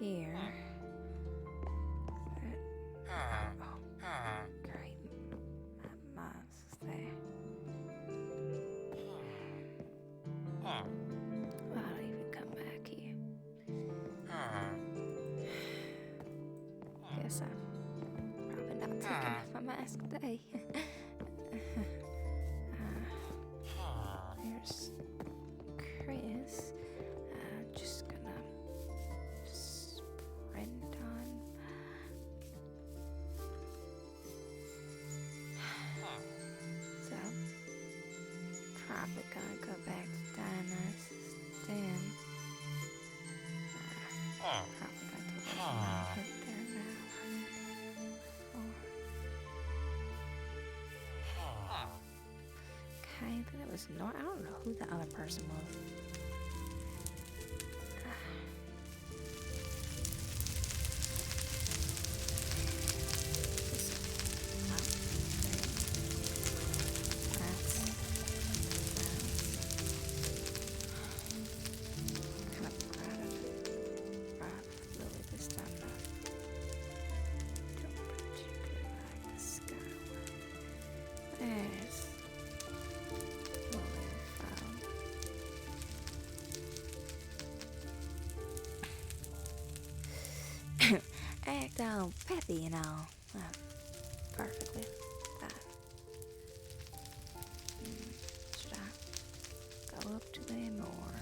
here. Oh, great. My mom's there. Why don't I even come back here? Guess I'm probably not taking off my mask today. There's Chris. Just gonna sprint on. So, probably gonna go back to Dinah's den. Probably got to let my head there now. Okay, that was I don't know who the other person was. Act all peppy and all. Perfectly fine. Should I go up to them or?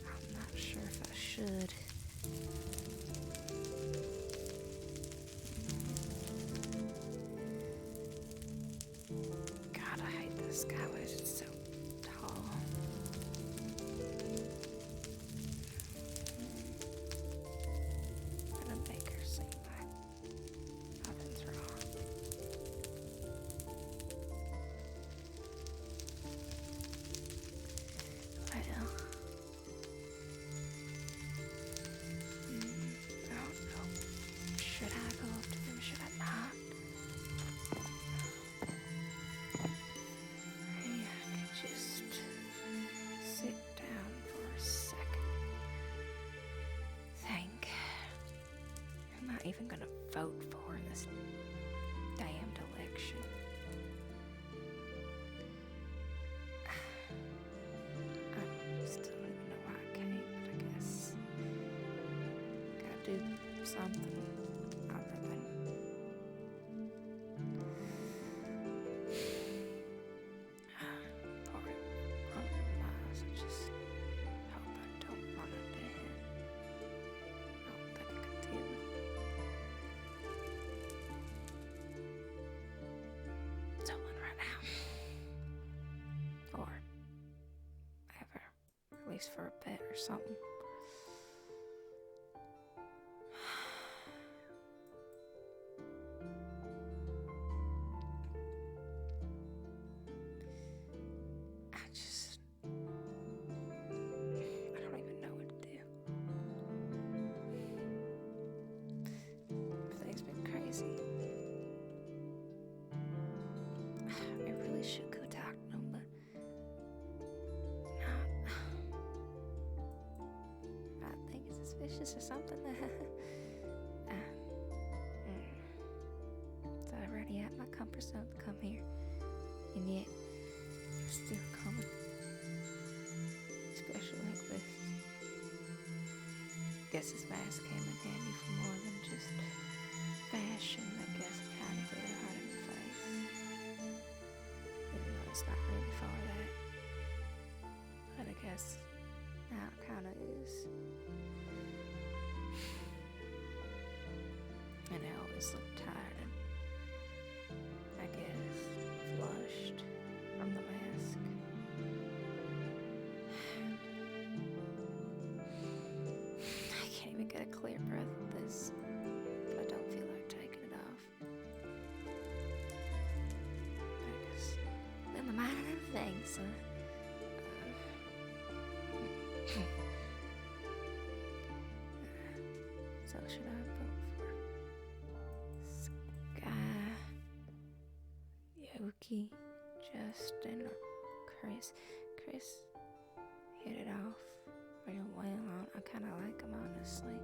I'm not sure if I should. God, I hate this skyway. It's so tall. Should I go up to them? Should I not? Maybe I could just sit down for a second. Think. I'm not even gonna vote for this damned election. I still don't even know why I came, but I guess gotta do something. For a bit or something. I don't even know what to do. Everything's been crazy. I really should go talk to them, but suspicious or something. So I already out my comfort zone to come here, and yet I'm still coming, especially like this. Guess this mask came in handy for more than just fashion. I guess it kind of did hard in the face, even though it's not really for that. But I guess now it kind of is. And I always look tired and, I guess, flushed from the mask. I can't even get a clear breath of this, but I don't feel like taking it off. I guess I'm in the mind of everything, so... So should I vote for Sky, Yoki, Justin, or Chris? Chris hit it off real well. I kind of like him, honestly.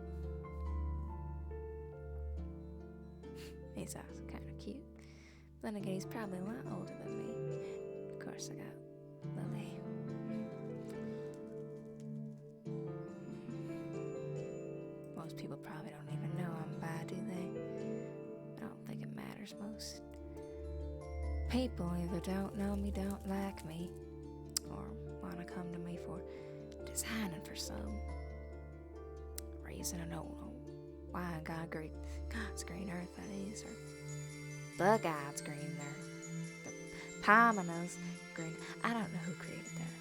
He's also kind of cute. Then again, he's probably a lot older than me. Of course, I got Lily. Most people probably don't even know I'm bi, do they? I don't think it matters most. People either don't know me, don't like me, or want to come to me for designing for some reason. I don't know why God's green earth, that is, or the God's green there, the Palmina's green. I don't know who created that.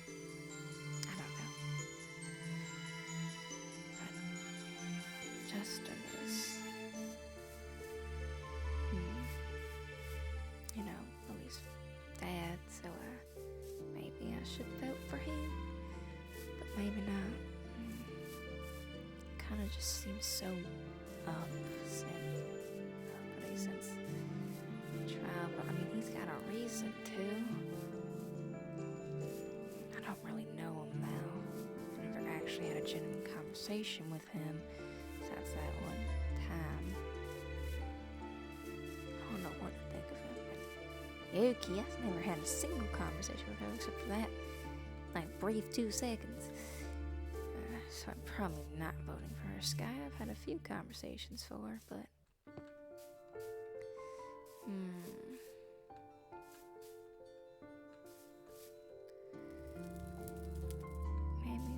I don't know. But Justin is, you know, Lily's dad, so maybe I should vote for him, but maybe not. Kind of just seems so uppity since trial, but I mean, he's got a reason to. I don't really know him now. I never actually had a genuine conversation with him since that one time. I don't know what to think of him. Yuki, I've never had a single conversation with her except for that, like, brief 2 seconds. So I'm probably not voting for her. Sky, I've had a few conversations for her, but maybe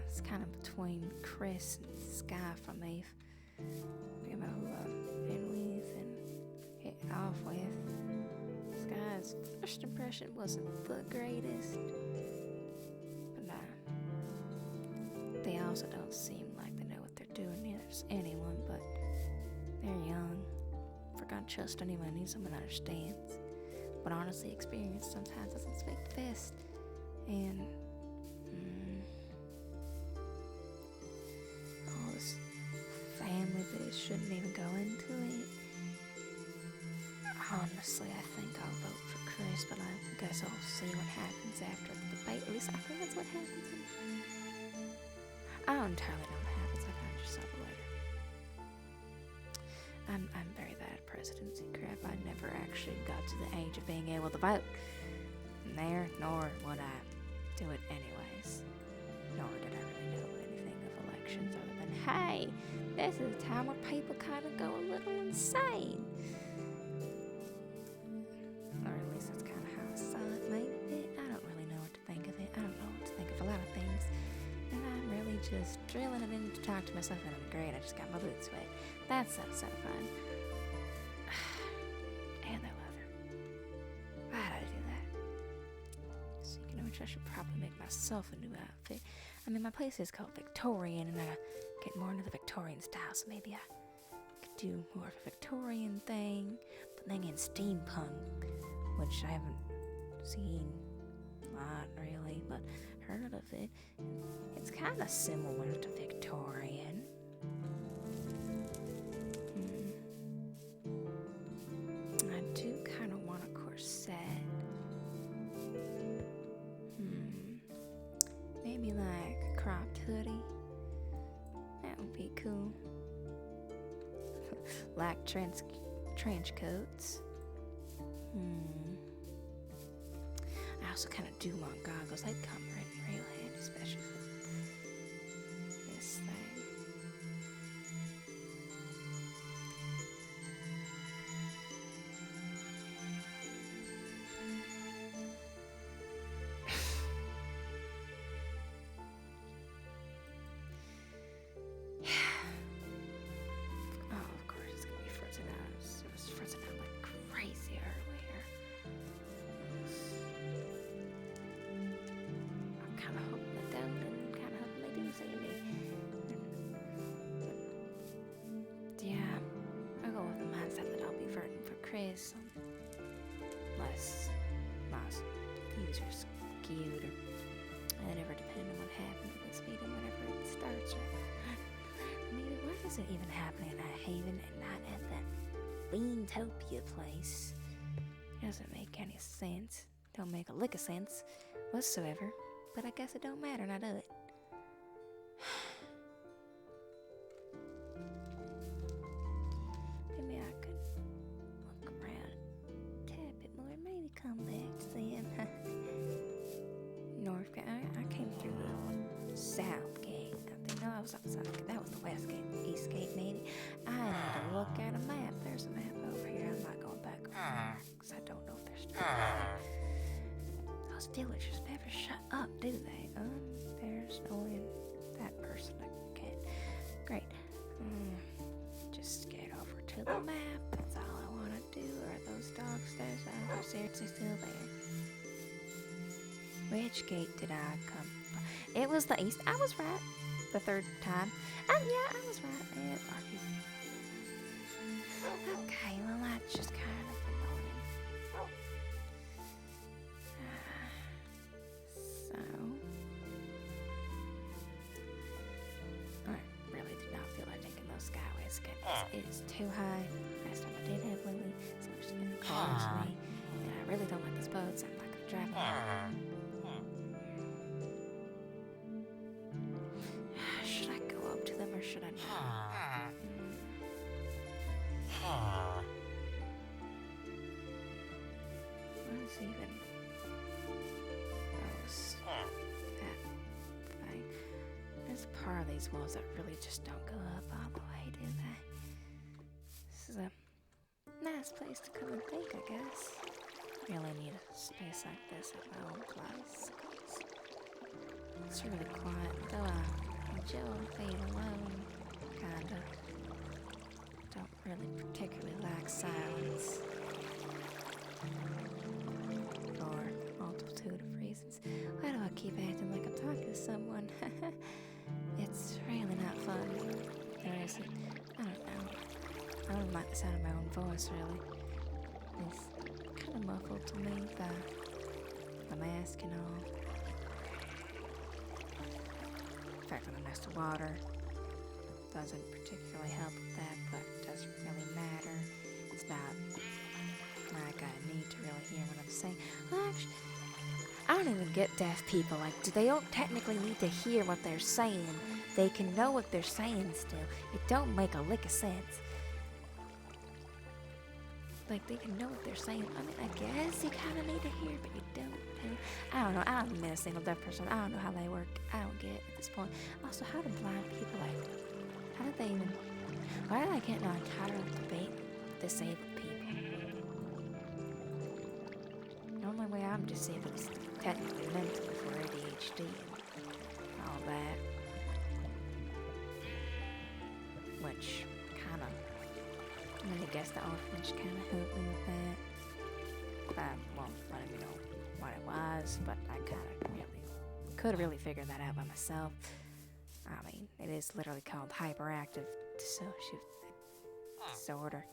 it's kind of between Chris and Sky for me. You know who I've been with and hit it off with. Sky's first impression wasn't the greatest, but they also don't seem like they know what they're doing. Neither does anyone, but they're young. If we're gonna trust anyone, need someone that understands. But honestly, experience sometimes doesn't speak the best. And all this family biz shouldn't even go into it. Honestly, I think I'll vote for Chris, but I guess I'll see what happens after the debate. At least I think that's what happens. I don't entirely know what happens. I kind of just saw the later. I'm very bad at presidency crap. I never actually got to the age of being able to vote. There, nor would I do it anyways. Nor did I really know anything of elections other than, hey, this is a time where people kind of go a little insane. Or at least that's kind of how I saw it. Maybe I don't really know what to think of it. I don't know what to think of a lot of things. And I'm really just drilling it in to talk to myself, and I'm great. I just got my boots wet. That's so fun. And they're leather. Why did I do that? Speaking of which, I should probably make myself a new outfit. I mean, my place is called Victorian, and I get more into the Victorian style, so maybe I could do more of a Victorian thing. But then again, steampunk, which I haven't seen a lot really, but heard of it. It's kind of similar to Victorian. I do kind of want a corset. Maybe like a cropped hoodie. That would be cool. Like trench coats. I also kind of do want goggles. They'd come in real handy, especially for this thing. Oh, of course, it's gonna be frozen out. It was frozen out like crazy earlier. I'm kind of hoping they don't, and kind of hoping they do see me. Yeah, I'll go with the mindset that I'll be voting for Chris, unless my views are skewed, or whatever, depending on what happens at this meeting whenever it starts. Or, I mean, why is it even happening at Haven and not at that Beantopia place? It doesn't make any sense. Don't make a lick of sense whatsoever. But I guess it don't matter, and I do it. Those villagers never shut up, do they? There's only that person again. Great. Just get over to the map. That's all I want to do. Are those dogs there? Are seriously still there? Which gate did I come from? It was the east. I was right. The third time. Yeah, I was right. Okay, well that's just kind of annoying. So, I really did not feel like taking those skyways again. It is too high. Last time I did have Lily, so she's gonna call me. And I really don't like these boats. I'm not gonna drive them. Should I go up to them or should I not? What is even those that thing? There's a part of these walls that really just don't go up all the way, do they? This is a nice place to come and think, I guess. Really need a space like this at my own place. It's really quiet, though I enjoy being alone, kinda. Don't really particularly like silence. For a multitude of reasons. Why do I keep acting like I'm talking to someone? It's really not fun. Or is it? I don't know. I don't like the sound of my own voice, really. It's kind of muffled to me, the mask and all. In fact, when I'm next to water, doesn't particularly help with that, but it doesn't really matter. It's not like I need to really hear what I'm saying. Well, actually, I don't even get deaf people. Like, they don't technically need to hear what they're saying. They can know what they're saying still. It don't make a lick of sense. Like, they can know what they're saying. I mean, I guess you kind of need to hear, but you don't. I don't know. I haven't met a single deaf person. I don't know how they work. I don't get it at this point. Also, how do blind people, like, how did they even, why did I get an entitled debate disabled people? The only way I'm disabled is technically mentally for ADHD and all that. Which kind of, I mean, I guess the orphanage kind of helped me with that. Well, letting me know what it was, but I kind of could really figure that out by myself. I mean, it is literally called hyperactive dissociative disorder.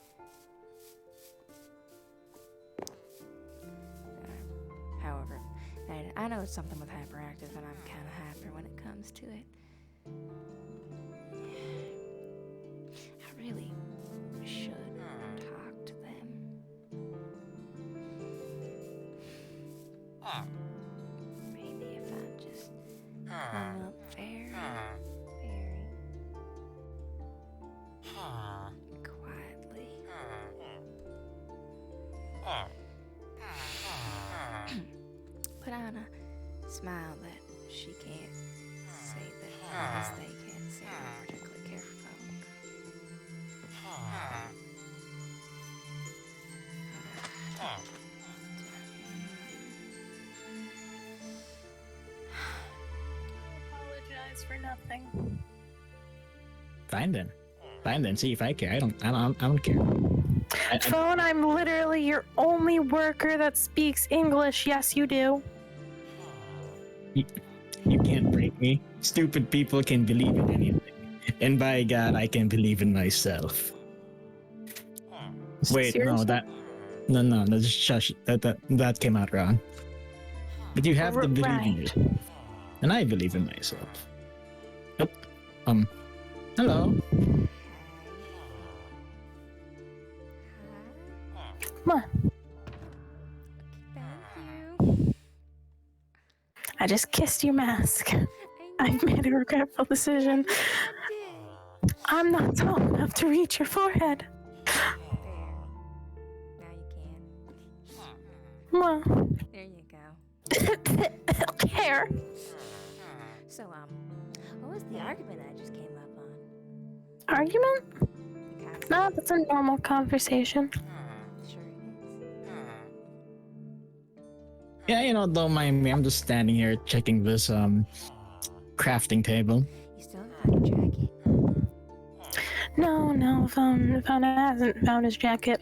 However, I know it's something with hyperactive, and I'm kind of hyper when it comes to it. I really should talk to them. Maybe if I just come up very quietly. Put on a smile that she can't say, that I guess they can't say I'm particularly careful. Apologize for nothing. Fine then. See if I care. I don't care. Phone, I'm literally your only worker that speaks English. Yes, you do. You can't break me. Stupid people can believe in anything. And by God, I can believe in myself. Wait, Seriously? no, that's shush. That came out wrong. But you have to believe in it. And I believe in myself. Yep. Hello. Come on. Thank you. I just kissed your mask. I've made a regretful decision. I'm not tall enough to reach your forehead. Now you can. Well, There you go. care. So, what was the argument I just came up on? Argument? Okay. No, that's a normal conversation. Sure it is. Yeah, don't mind me. I'm just standing here checking this crafting table. You still haven't found your jacket? No, Fauna hasn't found his jacket.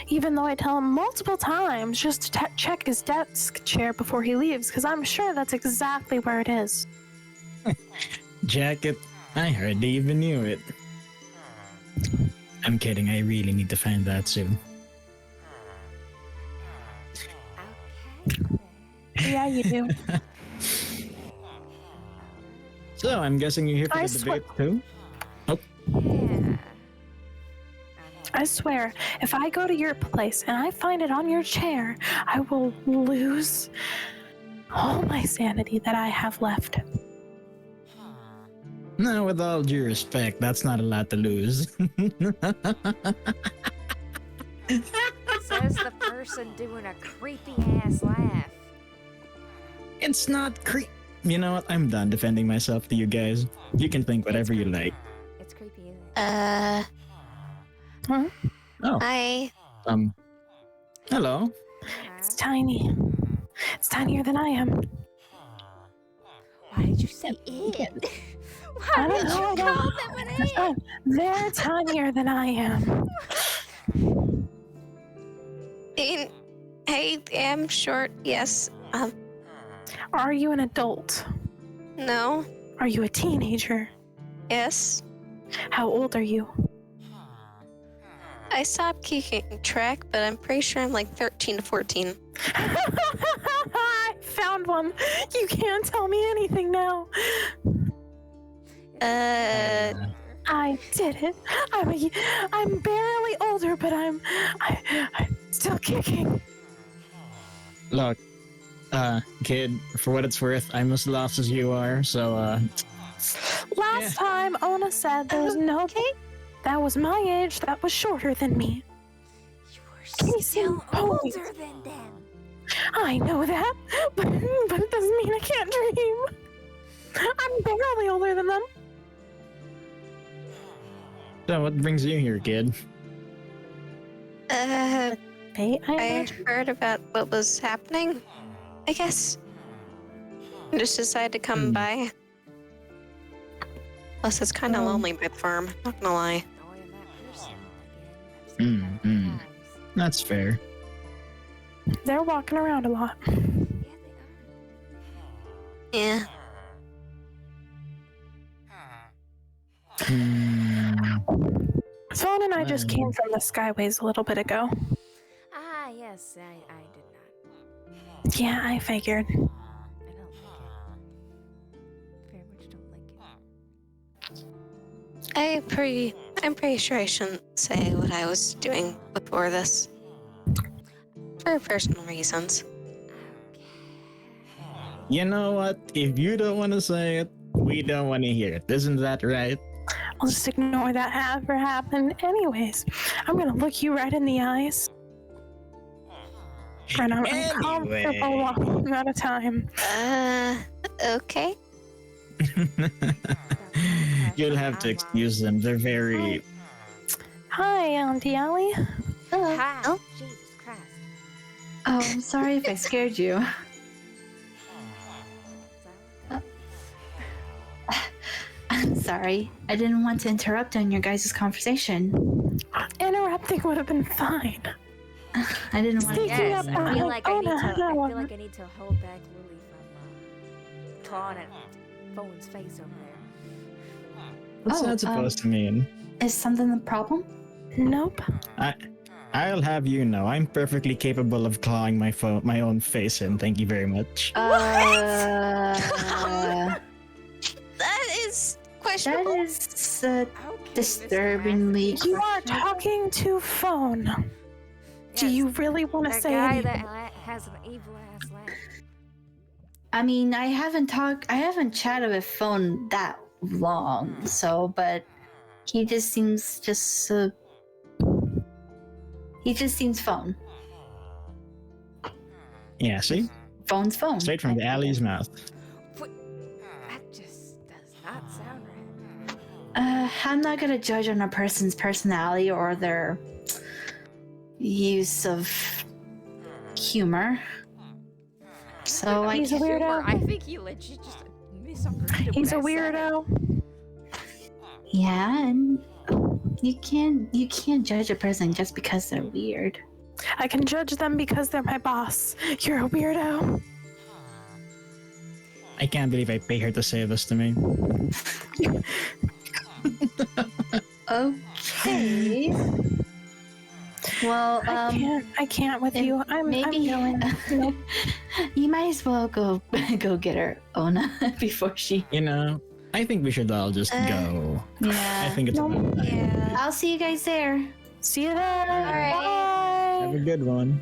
Even though I tell him multiple times just to check his desk chair before he leaves, because I'm sure that's exactly where it is. Jacket? I hardly even knew it. I'm kidding. I really need to find that soon. Okay. Yeah, you do. So, I'm guessing you're here for I the debate too? Yeah. I swear, if I go to your place and I find it on your chair, I will lose all my sanity that I have left. No, with all due respect, that's not a lot to lose. Says the person doing a creepy ass laugh. It's not You know what? I'm done defending myself to you guys. You can think whatever you like. It's creepy, isn't it? Huh? Oh. Hi. Hello. It's tiny. It's tinier than I am. Why did you say it? I Why don't did know, you I call don't- them an it? They're tinier than I am. I am short, yes. Are you an adult? No. Are you a teenager? Yes. How old are you? I stopped keeping track, but I'm pretty sure I'm like 13 to 14. I found one. You can't tell me anything now. I did it. I'm barely older, but I'm still kicking. Look, kid, for what it's worth, I'm as lost as you are, so, Last time, Ona said there was no... That was my age that was shorter than me. You Can were you see still the older ponies? than them. I know that, but it doesn't mean I can't dream. I'm barely older than them. so what brings you here, kid? Hey, I heard about what was happening, I guess. I just decided to come by. Plus, it's kind of lonely by the farm, not gonna lie. Annoying that person again. I've seen that many times. That's fair. They're walking around a lot. Yeah, they are. Yeah. Swan and I just came from the Skyways a little bit ago. Ah, yes, I did not. Yeah, I figured. I don't like it. Very much don't like it. I'm pretty sure I shouldn't say what I was doing before this. For personal reasons. You know what? If you don't want to say it, we don't want to hear it. Isn't that right? I'll just ignore that ever happened. Anyways, I'm gonna look you right in the eyes. For an uncomfortable long amount of time. Okay. You'll have to excuse them. They're very... Hi, Auntie Allie. Hello. Hi, Oh. Jesus Christ. Oh, I'm sorry if I scared you. I'm sorry. I didn't want to interrupt on your guys' conversation. Interrupting would have been fine. I didn't want to. Sneaking Yes, up I feel like I need to. I no. feel like I need to hold back Lily from clawing at Bowen's face over there. What's that supposed to mean? Is something the problem? Nope. I'll have you know, I'm perfectly capable of clawing my own face in. Thank you very much. That is questionable. That is Okay, disturbingly. You are talking to phone. Do you really want to That say guy anything? that has an evil ass laugh. I mean, I haven't chatted with phone that long, so, but he just seems he just seems phone. Yeah, see? Phone's phone. Straight from the alley's mouth. That just does not sound right. I'm not gonna judge on a person's personality or their use of humor. So I He's a can't- weirdo. I think he legit just misunderstood. He's a what I said. weirdo. Yeah, and you can't judge a person just because they're weird. I can judge them because they're my boss. You're a weirdo. I can't believe I pay her to say this to me. Okay. Well, I can't with you. I'm maybe going. Nope. you might as well go get her, Ona, before she. You know, I think we should all just go. I Yeah. think it's about time. Yeah. I'll see you guys there. See you there. right. Have Bye. a good one.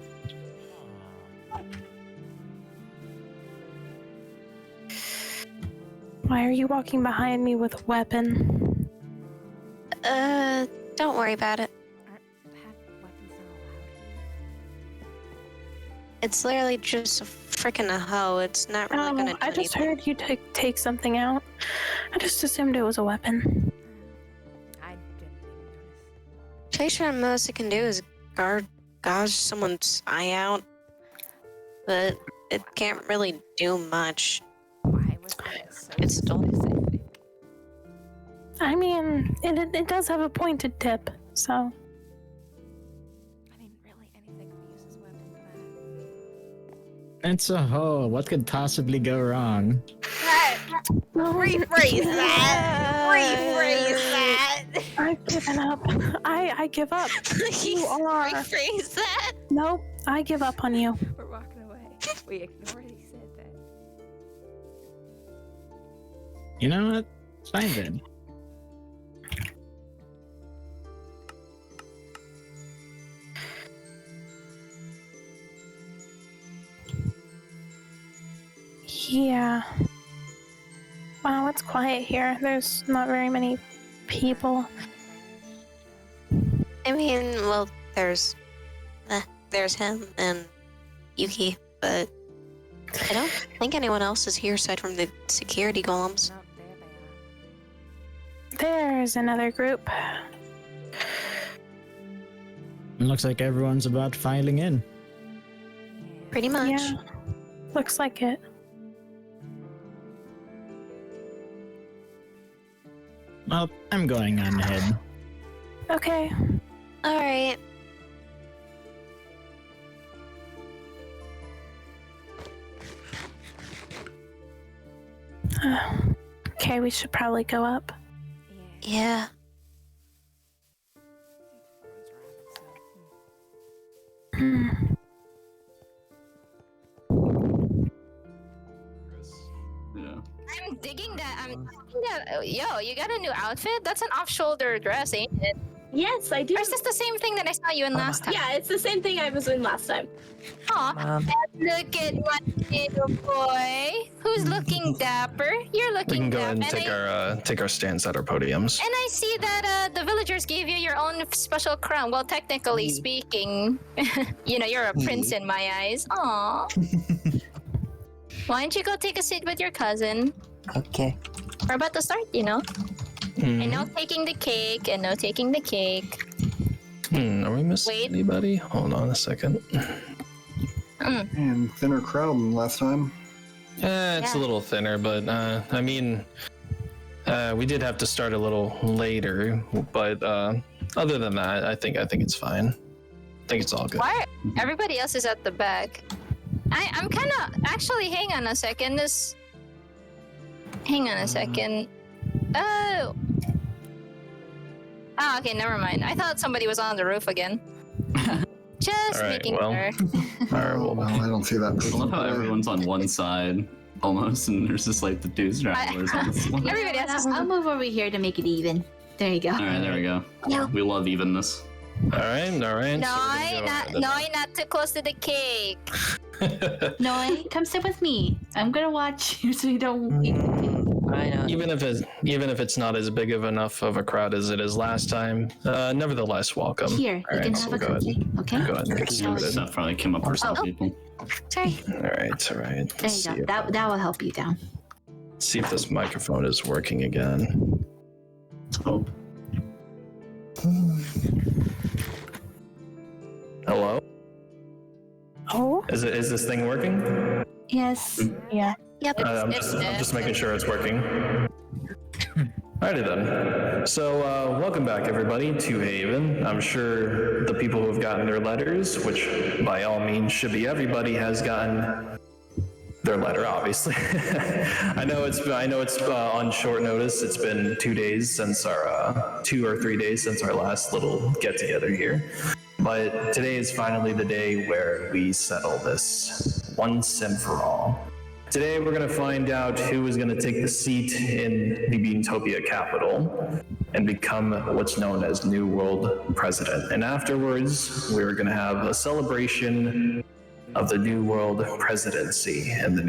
Why are you walking behind me with a weapon? Don't worry about it. Have weapons not allowed It's literally just a freaking a hoe. It's not really gonna do I just anything. heard you take something out. I just assumed it was a weapon. here. I didn't even notice. Pretty sure the most it can do is gouge someone's eye out, but it can't really do much. Why was that so It's still- specific? I mean, it does have a pointed tip, so. I mean, really, anything could use this weapon for that. It's a hoe. What could possibly go wrong? Rephrase that! Rephrase that! I've given up. I give up. You are. Rephrase that. Nope, I give up on you. We're walking away. We ignored he said that. You know what? It's fine then. Yeah. Wow, it's quiet here. There's not very many people. I mean, well, there's him and Yuki, but I don't think anyone else is here aside from the security golems. No, there they are. There's another group. It looks like everyone's about filing in. Pretty much. Yeah, looks like it. Well, I'm going on ahead. Okay. All right. Okay, we should probably go up. Yeah. Hmm. Yeah. I'm digging that. Yo, you got a new outfit? That's an off-shoulder dress, ain't it? Yes, I do. Or is this the same thing that I saw you in last time? Yeah, it's the same thing I was in last time. Aw, look at my little boy. Who's looking dapper? You're We looking can go dapper. ahead and take our stands at our podiums. And I see that the villagers gave you your own special crown. Well, technically speaking, you're a prince in my eyes. Aw. Why don't you go take a seat with your cousin? Okay. We're about to start, Hmm. And no taking the cake, and no taking the cake. Are we missing Wait. anybody? Hold on a second. And thinner crowd than last time. It's a little thinner, but I mean, we did have to start a little later. But other than that, I think it's fine. I think it's all good. Why? Everybody else is at the back. I'm kind of actually. Hang on a second. Hang on a second. Oh. Ah, okay. Never mind. I thought somebody was on the roof again. Just All right, making well. sure. All right, well, I don't see that I person. love how everyone's on one side almost, and there's just like the two stragglers on this one. Everybody else is. I'll move over here to make it even. There you go. All right, there we go. Yeah. We love evenness. all right. No, So we're gonna go not too close to the cake. ahead. No, come sit with me. I'm gonna watch you so you don't. I know. Even if it's not as big of enough of a crowd as it is last time, nevertheless, welcome. Here, All you can right, have so a go ahead. cookie. Okay. Go ahead and get started. That probably came up for some people. Sorry. All right. There Let's you see go. That will help you down. see if this microphone is working again. Oh, Hello? Oh, Is this thing working? Yes. Yeah. Yep. I'm just making sure it's working. Alrighty then. So, welcome back everybody to Haven. I'm sure the people who have gotten their letters, which by all means should be everybody, has gotten their letter, obviously. I know it's on short notice. It's been 2 days since our 2 or 3 days since our last little get together here. But today is finally the day where we settle this once and for all. Today we're going to find out who is going to take the seat in the Beantopia capital and become what's known as New World President. And afterwards, we're going to have a celebration of the New World Presidency and the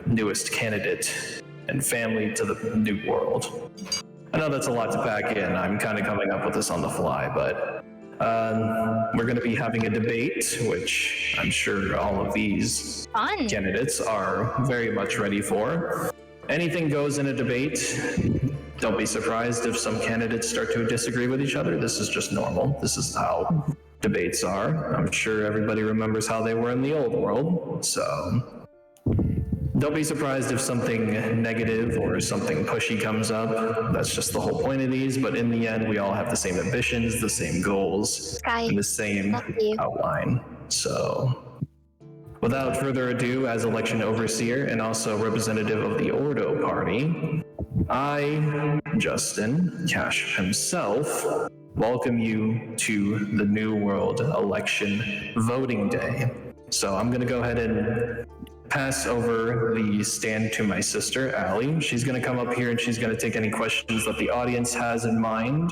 newest candidate and family to the New World. I know that's a lot to pack in. I'm kind of coming up with this on the fly, but we're going to be having a debate, which I'm sure all of these candidates are very much ready for. Anything goes in a debate. Don't be surprised if some candidates start to disagree with each other. This is just normal. This is how debates are. I'm sure everybody remembers how they were in the old world, so don't be surprised if something negative or something pushy comes up. That's just the whole point of these, but in the end, we all have the same ambitions, the same goals, and the same outline. So, without further ado, as election overseer and also representative of the Ordo Party, I, Justin Cash himself, welcome you to the New World Election Voting Day. So I'm going to go ahead and pass over the stand to my sister, Allie. She's going to come up here and she's going to take any questions that the audience has in mind.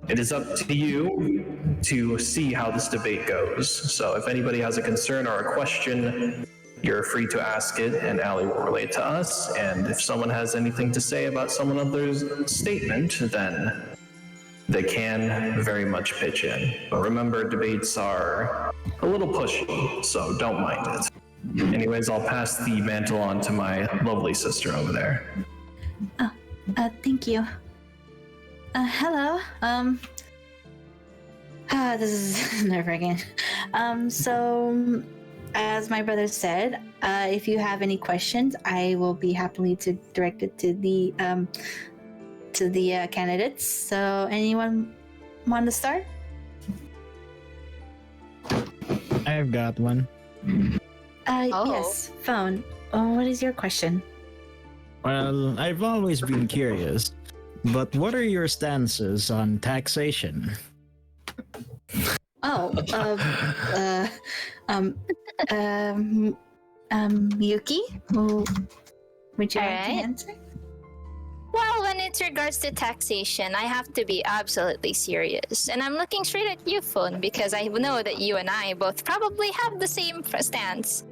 It is up to you to see how this debate goes. So if anybody has a concern or a question, you're free to ask it and Allie will relay it to us. And if someone has anything to say about someone else's statement, then they can very much pitch in. But remember, debates are a little pushy, so don't mind it. Anyways, I'll pass the mantle on to my lovely sister over there. Thank you. Hello. This is nerve-wracking. So, as my brother said, if you have any questions, I will be happily to direct it to the candidates. So, anyone want to start? I've got one. Yes, phone. What is your question? Well, I've always been curious, but what are your stances on taxation? Yuki? Would you like to Alright. answer? Well, when it regards to taxation, I have to be absolutely serious. And I'm looking straight at you, Phone, because I know that you and I both probably have the same stance.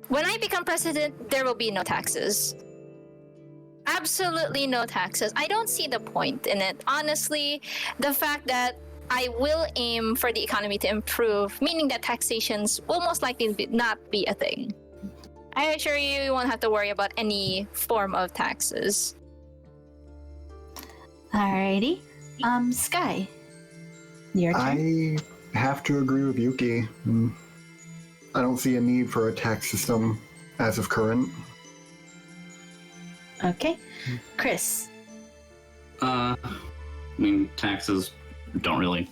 When I become president, there will be no taxes. Absolutely no taxes. I don't see the point in it. Honestly, the fact that I will aim for the economy to improve, meaning that taxations will most likely not be a thing. I assure you, you won't have to worry about any form of taxes. Alrighty. Sky. Your turn. I have to agree with Yuki. I don't see a need for a tax system as of current. Okay. Chris. I mean, taxes don't really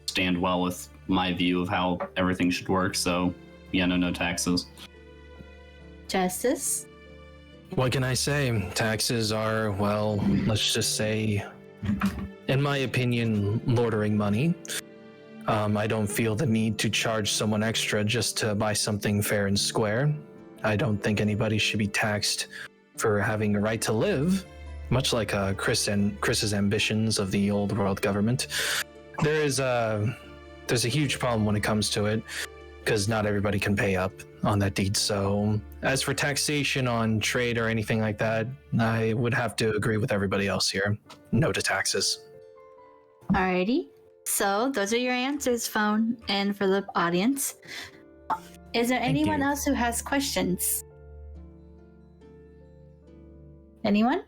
stand well with my view of how everything should work, so yeah, no taxes. Justice. What can I say? Taxes are, well, let's just say, in my opinion, loitering money. I don't feel the need to charge someone extra just to buy something fair and square. I don't think anybody should be taxed for having a right to live, much like Chris's ambitions of the old world government. There's a huge problem when it comes to it, because not everybody can pay up on that deed. So as for taxation on trade or anything like that, I would have to agree with everybody else here. No to taxes. Alrighty. So those are your answers, Phone, and for the audience. Is there anyone else who has questions? Anyone?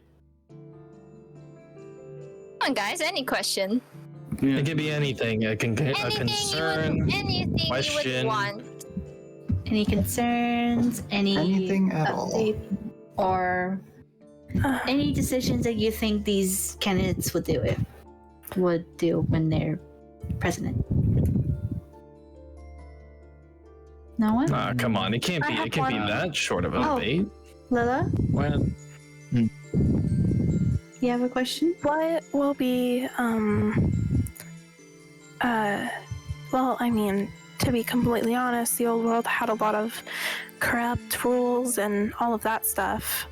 Come on, guys, any question? It could be anything. A concern, Anything question. you would want. Any concerns? Anything at all? update, or any decisions that you think these candidates would do when they're president? No one? Come on, it can't be that short of a debate. Lila, Well, you have a question? What will be, well, I mean, to be completely honest, the old world had a lot of corrupt rules and all of that stuff.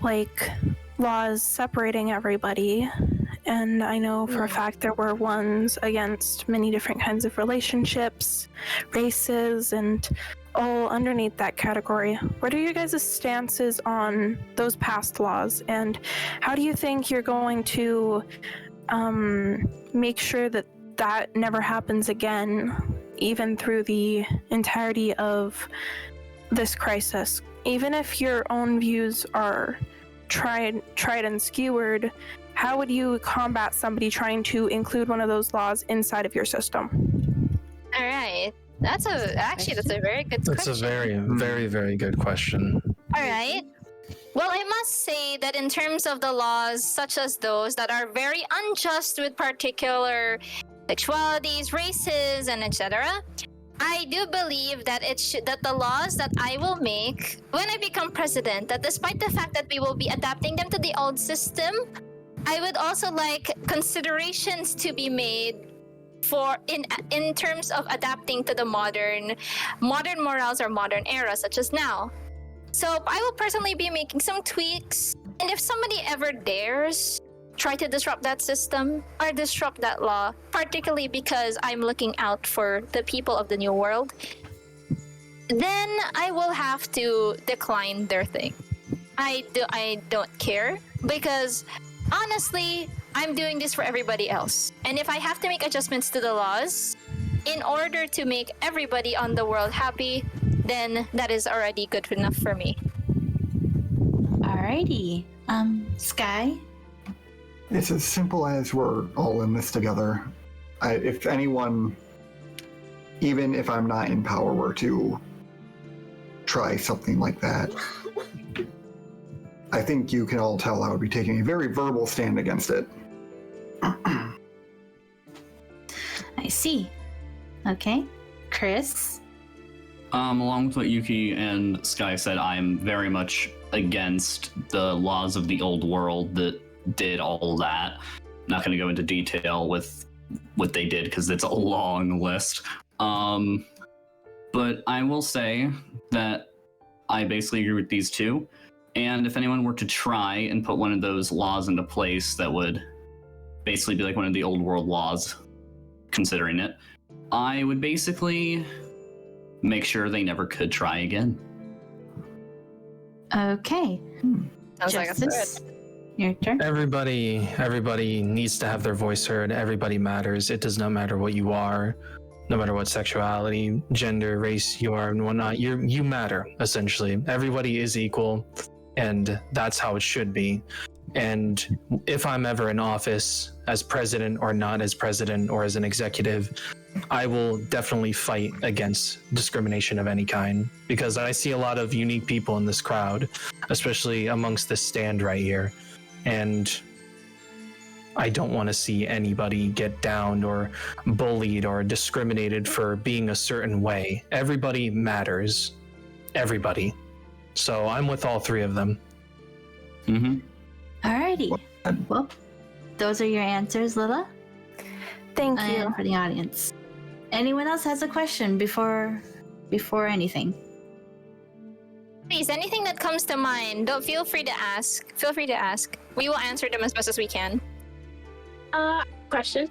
Like, laws separating everybody. And I know for a fact there were ones against many different kinds of relationships, races, and all underneath that category. What are your guys' stances on those past laws? And how do you think you're going to make sure that that never happens again, even through the entirety of this crisis? Even if your own views are tried and skewered, how would you combat somebody trying to include one of those laws inside of your system? All right. That's a very good That's question. a very, very, very good question. All right. Well, I must say that in terms of the laws such as those that are very unjust with particular sexualities, races, and etc., I do believe that that the laws that I will make when I become president, that despite the fact that we will be adapting them to the old system, I would also like considerations to be made for in terms of adapting to the modern morals or modern era, such as now. So I will personally be making some tweaks, and if somebody ever dares try to disrupt that system or disrupt that law, particularly because I'm looking out for the people of the new world, then I will have to decline their thing. I don't care, because honestly, I'm doing this for everybody else. And if I have to make adjustments to the laws in order to make everybody on the world happy, then that is already good enough for me. Alrighty. Sky? It's as simple as we're all in this together. If anyone, even if I'm not in power, were to try something like that, I think you can all tell I would be taking a very verbal stand against it. I see. Okay. Chris? Along with what Yuki and Sky said, I'm very much against the laws of the old world that did all that. Not going to go into detail with what they did because it's a long list. But I will say that I basically agree with these two. And if anyone were to try and put one of those laws into place that would basically be like one of the old world laws, considering it, I would basically make sure they never could try again. Okay. Sounds like a Justice? Your turn. Everybody needs to have their voice heard. Everybody matters. It does not matter what you are, no matter what sexuality, gender, race you are, and whatnot. You matter, essentially. Everybody is equal, and that's how it should be. And if I'm ever in office as president or not as president or as an executive, I will definitely fight against discrimination of any kind, because I see a lot of unique people in this crowd, especially amongst this stand right here. And I don't want to see anybody get downed or bullied or discriminated for being a certain way. Everybody matters. Everybody. So I'm with all three of them. Mm-hmm. Alrighty. Well, those are your answers, Lila. Thank you. And for the audience. Anyone else has a question before anything? Please, anything that comes to mind, don't feel free to ask. Feel free to ask. We will answer them as best as we can. Question.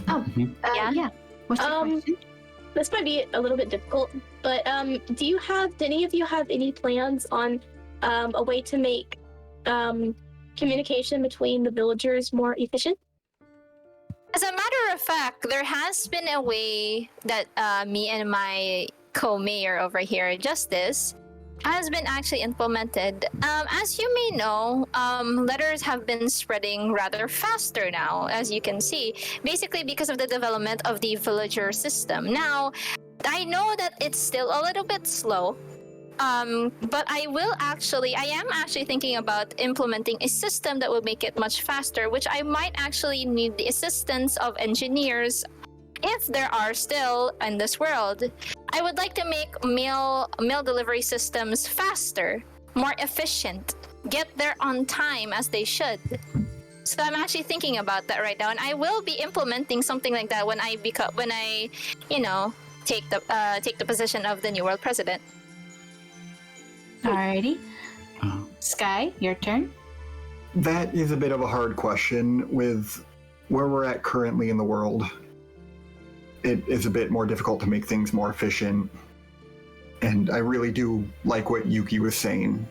Oh, yeah. What's your question? This might be a little bit difficult, but do any of you have any plans on a way to make communication between the villagers more efficient? As a matter of fact, there has been a way that me and my co-mayor over here, Justice, has been actually implemented. As you may know, letters have been spreading rather faster now, as you can see, basically because of the development of the villager system. Now, I know that it's still a little bit slow. But I am actually thinking about implementing a system that will make it much faster, which I might actually need the assistance of engineers if there are still in this world. I would like to make mail delivery systems faster, more efficient, get there on time as they should. So I'm actually thinking about that right now, and I will be implementing something like that when I take the position of the New World President. Alrighty. Sky, your turn. That is a bit of a hard question. With where we're at currently in the world, it is a bit more difficult to make things more efficient. And I really do like what Yuki was saying.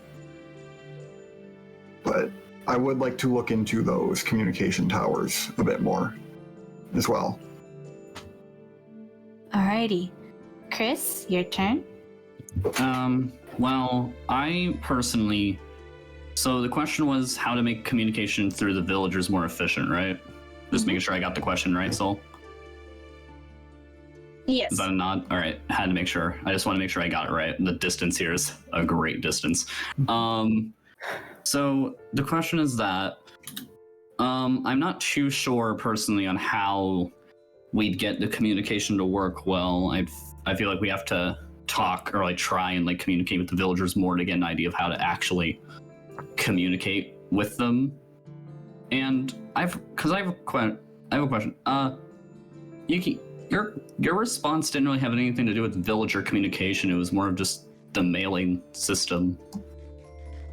But I would like to look into those communication towers a bit more as well. Alrighty. Chris, your turn. Well, I personally... So the question was how to make communication through the villagers more efficient, right? Just making sure I got the question right, Sol? Yes. Is that a nod? All right, had to make sure. I just want to make sure I got it right. The distance here is a great distance. So the question is that I'm not too sure personally on how we'd get the communication to work well. I feel like we have to talk or like try and like communicate with the villagers more to get an idea of how to actually communicate with them. And I have a question. Yuki, your response didn't really have anything to do with villager communication. It was more of just the mailing system.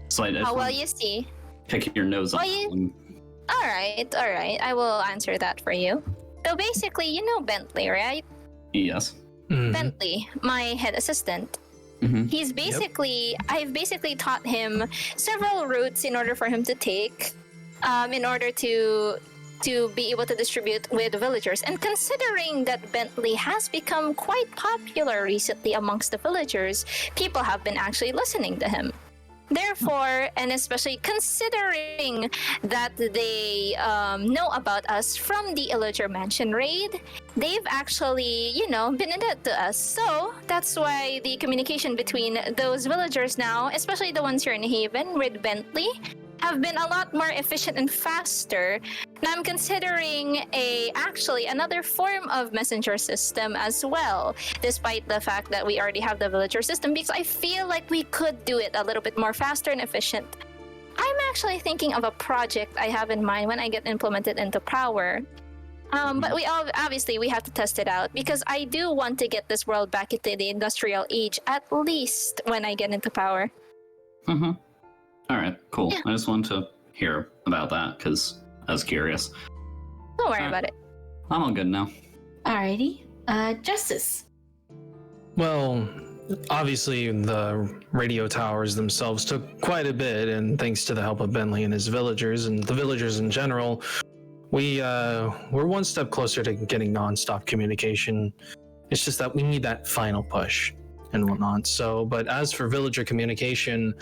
So I just You see. pick your nose off. All right. I will answer that for you. So basically, you know Bentley, right? Yes. Mhm. Bentley, my head assistant. Mhm. He's basically, I've basically taught him several routes in order for him to take, in order to be able to distribute with villagers. And considering that Bentley has become quite popular recently amongst the villagers, people have been actually listening to him. Therefore, and especially considering that they know about us from the Illager Mansion raid, they've actually, been in debt to us. So that's why the communication between those villagers now, especially the ones here in Haven with Bentley, have been a lot more efficient and faster. And I'm considering another form of messenger system as well, despite the fact that we already have the villager system, because I feel like we could do it a little bit more faster and efficient. I'm actually thinking of a project I have in mind when I get implemented into power. But we have to test it out, because I do want to get this world back into the industrial age, at least when I get into power. Mm-hmm. All right, cool. Yeah. I just wanted to hear about that because I was curious. Don't worry about it. I'm all good now. Alrighty. Justice. Well, obviously the radio towers themselves took quite a bit, and thanks to the help of Bentley and his villagers and the villagers in general, we're one step closer to getting non-stop communication. It's just that we need that final push and whatnot. So, but as for villager communication,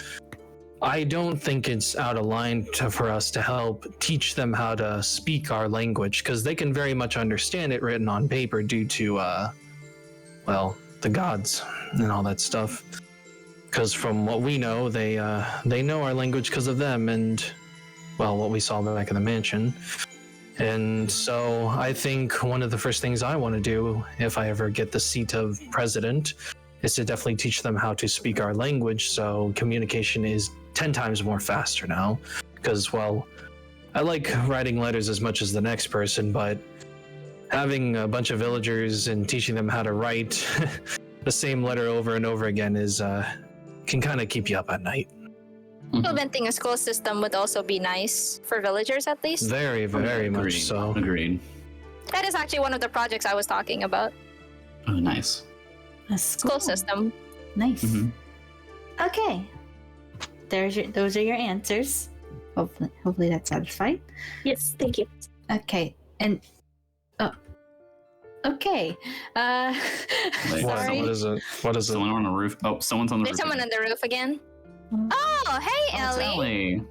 I don't think it's out of line for us to help teach them how to speak our language, because they can very much understand it written on paper due to, the gods and all that stuff. Because from what we know, they know our language because of them and, what we saw back in the mansion. And so I think one of the first things I want to do, if I ever get the seat of president, is to definitely teach them how to speak our language, so communication is 10 times more faster now. Because, I like writing letters as much as the next person, but having a bunch of villagers and teaching them how to write the same letter over and over again can kind of keep you up at night. Implementing a school system would also be nice for villagers, at least. Very, very much so. Agreed. That is actually one of the projects I was talking about. Oh, nice. A School system. Nice. Mm-hmm. Okay. Those are your answers. Hopefully that's satisfied. Yes, thank you. Okay. And okay. Wait, sorry. What is it? What is it? Someone on the roof. Oh, someone's on the There's roof. someone on the roof again. Oh, hey, Ellie.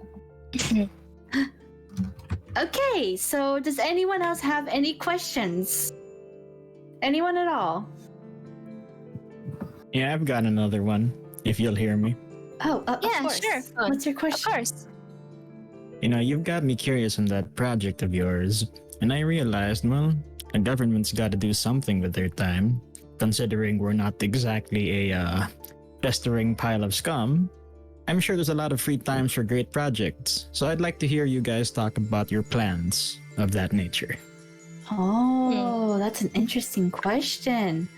Ellie. Okay, so does anyone else have any questions? Anyone at all? Yeah, I've got another one, if you'll hear me. Oh, of Yeah, course. sure. What's your Of question? course. You know, you've got me curious on that project of yours, and I realized, well, a government's got to do something with their time, considering we're not exactly a festering pile of scum. I'm sure there's a lot of free times for great projects, so I'd like to hear you guys talk about your plans of that nature. Oh, that's an interesting question.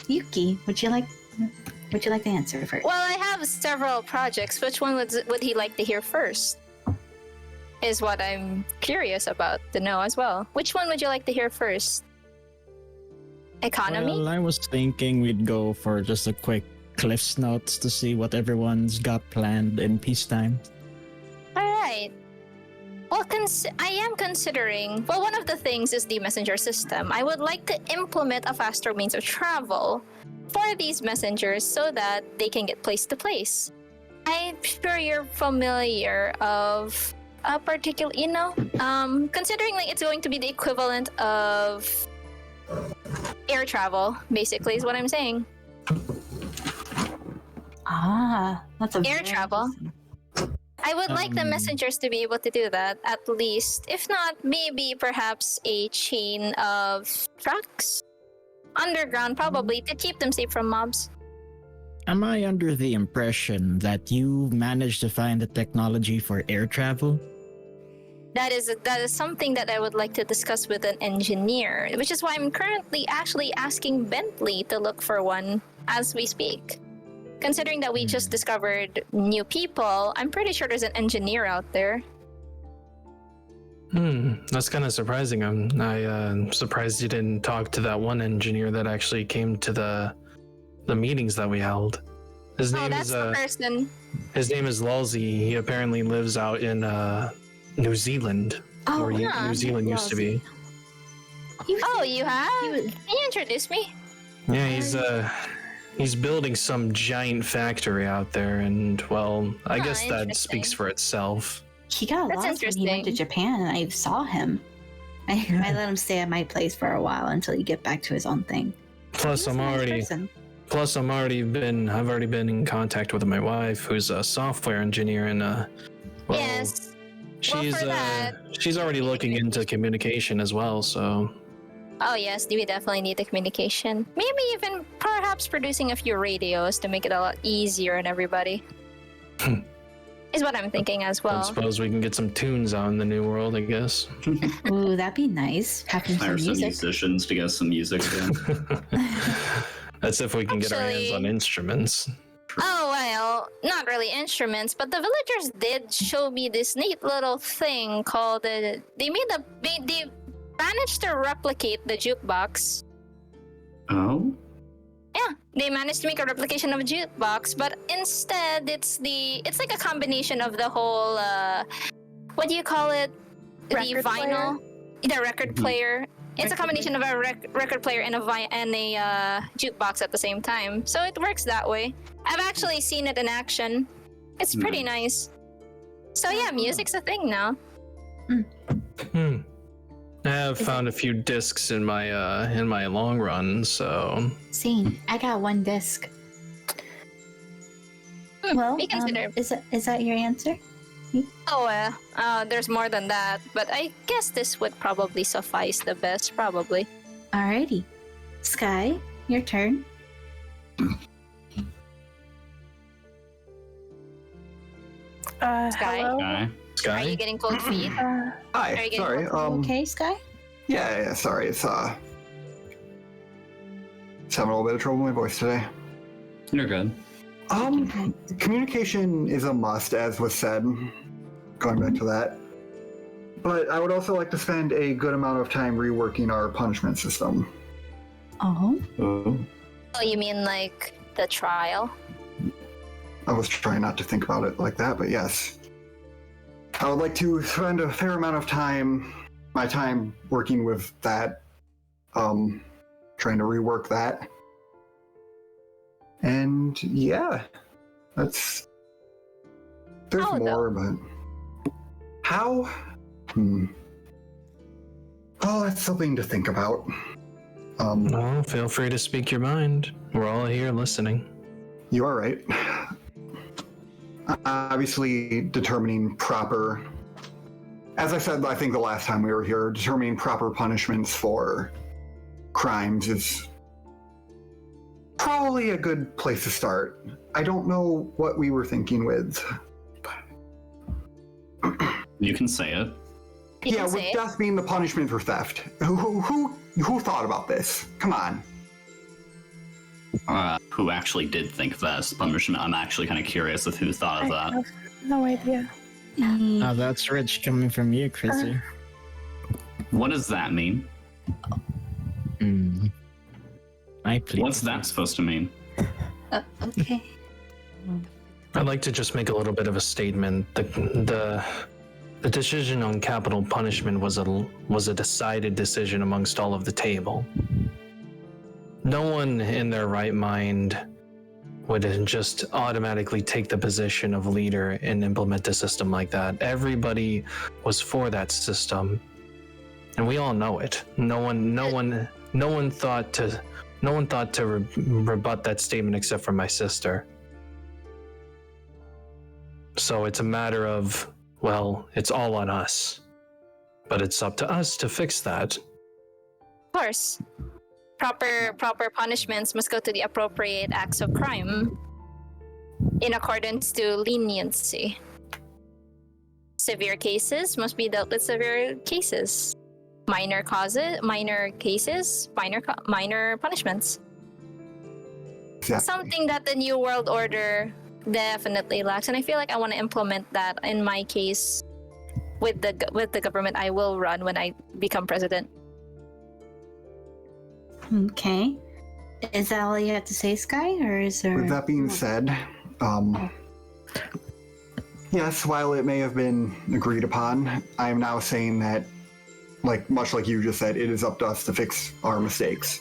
Yuki, would you like to answer first? Well, I have several projects. Which one would he like to hear first? Is what I'm curious about to know as well. Which one would you like to hear first? Economy? Well, I was thinking we'd go for just a quick Cliff's Notes to see what everyone's got planned in peacetime. All right. Well, I am considering. Well, one of the things is the messenger system. I would like to implement a faster means of travel for these messengers so that they can get place to place. I'm sure you're familiar of a particular, considering like it's going to be the equivalent of air travel, basically, is what I'm saying. That's a air very travel. I would like the messengers to be able to do that, at least. If not, maybe perhaps a chain of trucks underground, probably, to keep them safe from mobs. Am I under the impression that you managed to find the technology for air travel? That is something that I would like to discuss with an engineer, which is why I'm currently actually asking Bentley to look for one as we speak. Considering that we just discovered new people, I'm pretty sure there's an engineer out there. That's kind of surprising. I'm surprised you didn't talk to that one engineer that actually came to the meetings that we held. His name that's is the person. His name is Lulzy. He apparently lives out in New Zealand, where New Zealand used to be. You have? Can you introduce me? Yeah, he's building some giant factory out there, and well, I guess that speaks for itself. He got lost when he went to Japan, and I saw him. I let him stay at my place for a while until he get back to his own thing. Plus, I've already been in contact with my wife, who's a software engineer, and yes. She's already looking into communication as well, so. Oh yes, we definitely need the communication. Maybe even perhaps producing a few radios to make it a lot easier on everybody. Is what I'm thinking as well. I suppose we can get some tunes out in the new world, I guess. Ooh, that'd be nice. Having Hire some music. musicians to get some music in. That's if we can get our hands on instruments. Oh, well, not really instruments, but the villagers did show me this neat little thing called they managed to replicate the jukebox. Oh? Yeah, they managed to make a replication of a jukebox, but instead it's like a combination of the whole what do you call it? The vinyl, the record player. It's a combination of a record player and a jukebox at the same time, so it works that way. I've actually seen it in action. It's pretty nice. So yeah, music's a thing now. I have found a few discs in my long run, so. Same. I got one disc. Well, is that your answer? Oh, there's more than that, but I guess this would probably suffice the best, probably. Alrighty. Sky, your turn. Sky? Hello? Sky? Are you getting cold feet? Hi, sorry. Okay, Sky? Yeah, sorry. It's having a little bit of trouble with my voice today. You're good. Communication is a must, as was said. Going back to that. But I would also like to spend a good amount of time reworking our punishment system. Oh, you mean like the trial? I was trying not to think about it like that, but yes. I would like to spend a fair amount of my time working with that, trying to rework that. And yeah, there's more, but how? Oh, that's something to think about. Well, feel free to speak your mind. We're all here listening. You are right. Obviously, determining proper, as I said, I think the last time we were here, determining proper punishments for crimes is probably a good place to start. I don't know what we were thinking with. You can say it. Yeah, with death being the punishment for theft. Who thought about this? Come on. Who actually did think that's punishment? I'm actually kind of curious of who thought of I that. have no idea. Now that's rich coming from you, Chrissy. What does that mean? I please. What's that supposed to mean? Okay. I'd like to just make a little bit of a statement. The decision on capital punishment was a decided decision amongst all of the table. No one in their right mind would just automatically take the position of leader and implement a system like that. Everybody was for that system, and we all know it. No one thought to rebut that statement except for my sister. So it's a matter of, well, it's all on us. But it's up to us to fix that. Of course. Proper punishments must go to the appropriate acts of crime in accordance to leniency. Severe cases must be dealt with severe cases. Minor cases, minor punishments. Exactly. Something that the New World Order definitely lacks, and I feel like I want to implement that in my case with the government I will run when I become president. Okay. Is that all you have to say, Sky, or is there? With that being said, yes, while it may have been agreed upon, I am now saying that, much like you just said, it is up to us to fix our mistakes.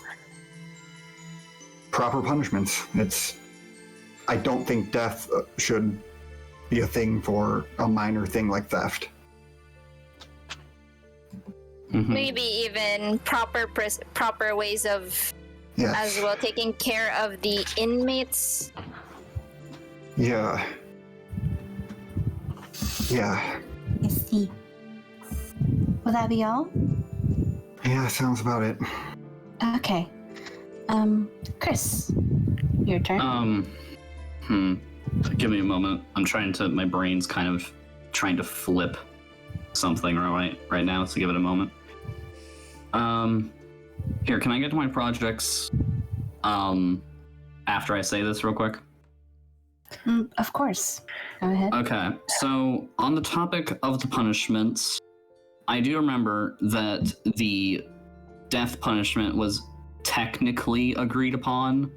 Proper punishments. I don't think death should be a thing for a minor thing like theft. Mm-hmm. Maybe even proper ways of as well taking care of the inmates. Yeah. I see. Will that be all? Yeah, sounds about it. Okay. Chris, your turn. Give me a moment. My brain's kind of trying to flip something right now, so give it a moment. Here, can I get to my projects after I say this real quick? Of course. Go ahead. Okay, so on the topic of the punishments, I do remember that the death punishment was technically agreed upon,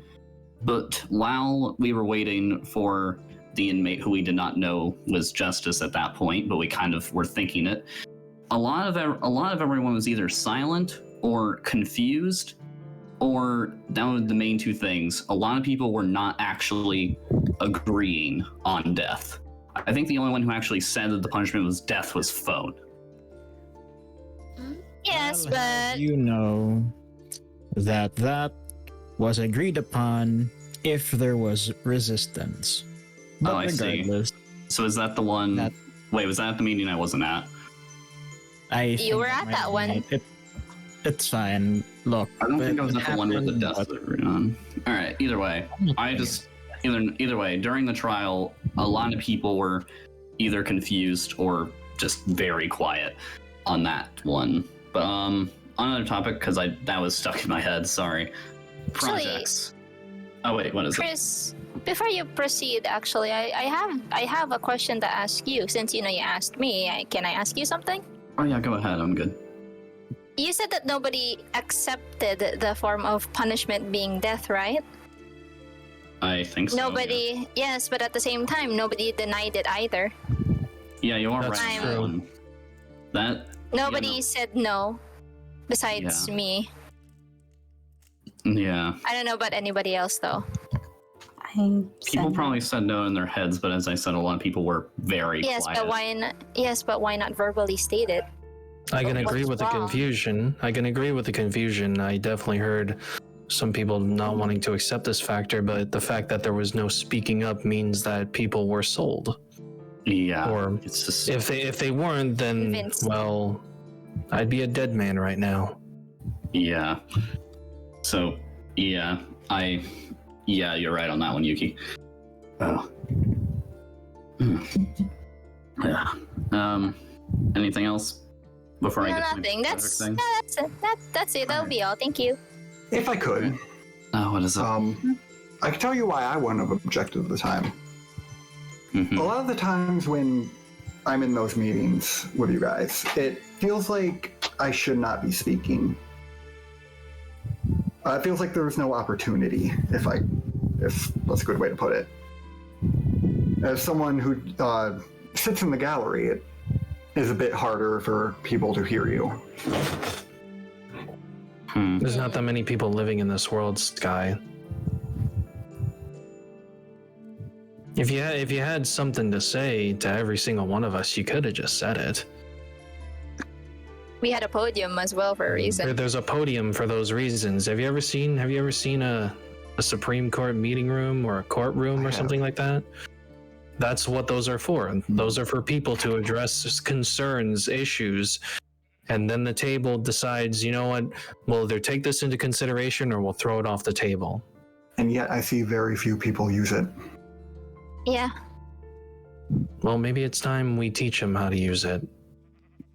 but while we were waiting for the inmate who we did not know was justice at that point, but we kind of were thinking it, a lot of everyone was either silent or confused, or that were the main two things. A lot of people were not actually agreeing on death. I think the only one who actually said that the punishment was death was Phone. Yes, Well, but you know that was agreed upon if there was resistance. But I see. regardless, So is that the one? Wait, was that at the meeting I wasn't at? You were at that one. It's fine. Look, I don't think I was it at the one with the happened, death but- was agreed on. All right. Either way, either way, during the trial, a lot of people were either confused or just very quiet on that one. But on another topic, because that was stuck in my head. Sorry. Projects. Oh wait, what is it? Chris, before you proceed, actually, I have a question to ask you. Since you asked me, can I ask you something? Oh yeah, go ahead. I'm good. You said that nobody accepted the form of punishment being death, right? I think so. Nobody, yes, but at the same time, nobody denied it either. Yeah, you are That's right. true. Nobody said no, besides me. Yeah. I don't know about anybody else, though. People probably said no in their heads, but as I said, a lot of people were very quiet. But why not verbally state it? I can What's agree with the wrong? confusion. I definitely heard some people not wanting to accept this factor, but the fact that there was no speaking up means that people were sold. Yeah. Or It's just if they weren't, then Convinced. well, I'd be a dead man right now. yeah. So yeah, you're right on that one, Yuki. Oh. Yeah. Anything else before I No, get to nothing. my That's thing? that's it. That'll be all. Thank you. If I could, Oh, what is it? I can tell you why I wouldn't have objected at the time. Mhm. A lot of the times when I'm in those meetings with you guys, it feels like I should not be speaking. It feels like there's no opportunity, if that's a good way to put it. As someone who sits in the gallery, it is a bit harder for people to hear you. There's not that many people living in this world, Sky. If you had something to say to every single one of us, you could have just said it. We had a podium as well for a reason. There's a podium for those reasons. Have you ever seen a Supreme Court meeting room or a courtroom or something like that? That's what those are for. Those are for people to address concerns, issues, and then the table decides, you know what, we'll either take this into consideration or we'll throw it off the table. And yet I see very few people use it. Yeah. Well, maybe it's time we teach them how to use it.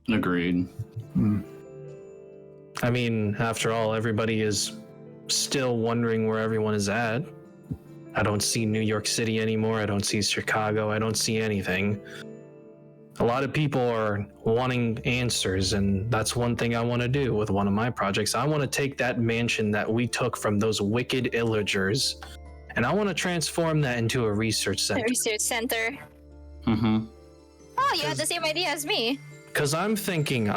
Agreed. I mean, after all, everybody is still wondering where everyone is at. I don't see New York City anymore. I don't see Chicago. I don't see anything. A lot of people are wanting answers, and that's one thing I want to do with one of my projects. I want to take that mansion that we took from those wicked illagers, and I want to transform that into a research center. Research center. Mm-hmm. Oh, you had the same idea as me. Because I'm thinking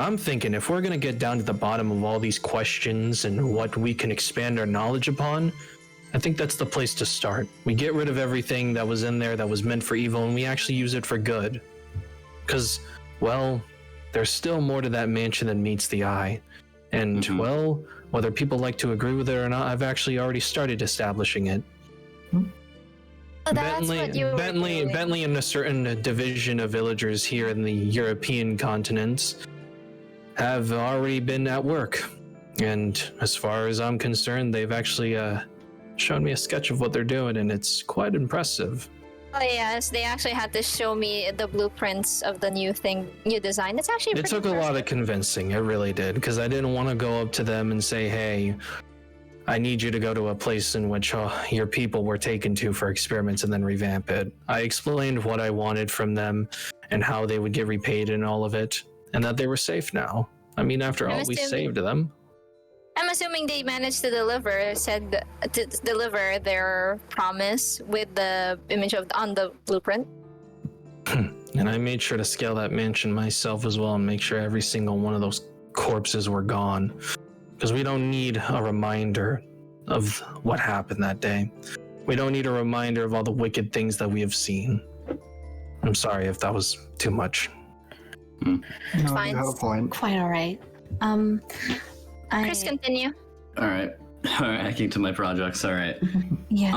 if we're going to get down to the bottom of all these questions and what we can expand our knowledge upon, I think that's the place to start. We get rid of everything that was in there that was meant for evil, and we actually use it for good. Because, well, there's still more to that mansion than meets the eye. And, well, whether people like to agree with it or not, I've actually already started establishing it. Oh, that's what you were doing. Bentley and a certain division of villagers here in the European continent have already been at work. And as far as I'm concerned, they've actually shown me a sketch of what they're doing, and it's quite impressive. Oh yes, they actually had to show me the blueprints of the new design. It's actually It took a lot of convincing, it really did, because I didn't want to go up to them and say, hey, I need you to go to a place in which your people were taken to for experiments and then revamp it. I explained what I wanted from them and how they would get repaid and all of it, and that they were safe now. I mean, after all, we saved them. I'm assuming they managed to deliver their promise with the image on the blueprint. And I made sure to scale that mansion myself as well and make sure every single one of those corpses were gone. Because we don't need a reminder of what happened that day. We don't need a reminder of all the wicked things that we have seen. I'm sorry if that was too much. No, Fine. you have a point. Quite all right. Chris, continue. All right, I keep to my projects. All right. Yes.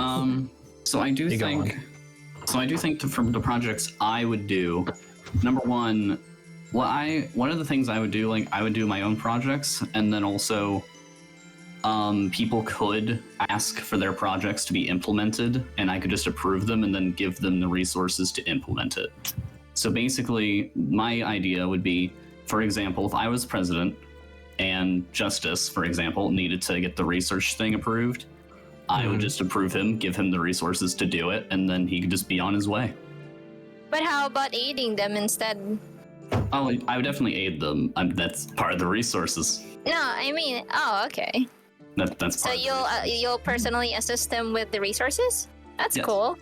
So I do think from the projects I would do, number one, one of the things I would do, like I would do my own projects, and then also, people could ask for their projects to be implemented, and I could just approve them and then give them the resources to implement it. So basically, my idea would be, for example, if I was president and Justice, for example, needed to get the research thing approved, I would just approve him, give him the resources to do it, and then he could just be on his way. But how about aiding them instead? Oh, I would definitely aid them. That's part of the resources. No, I mean, okay. That's So part of the you'll personally assist them with the resources? That's Yes. cool.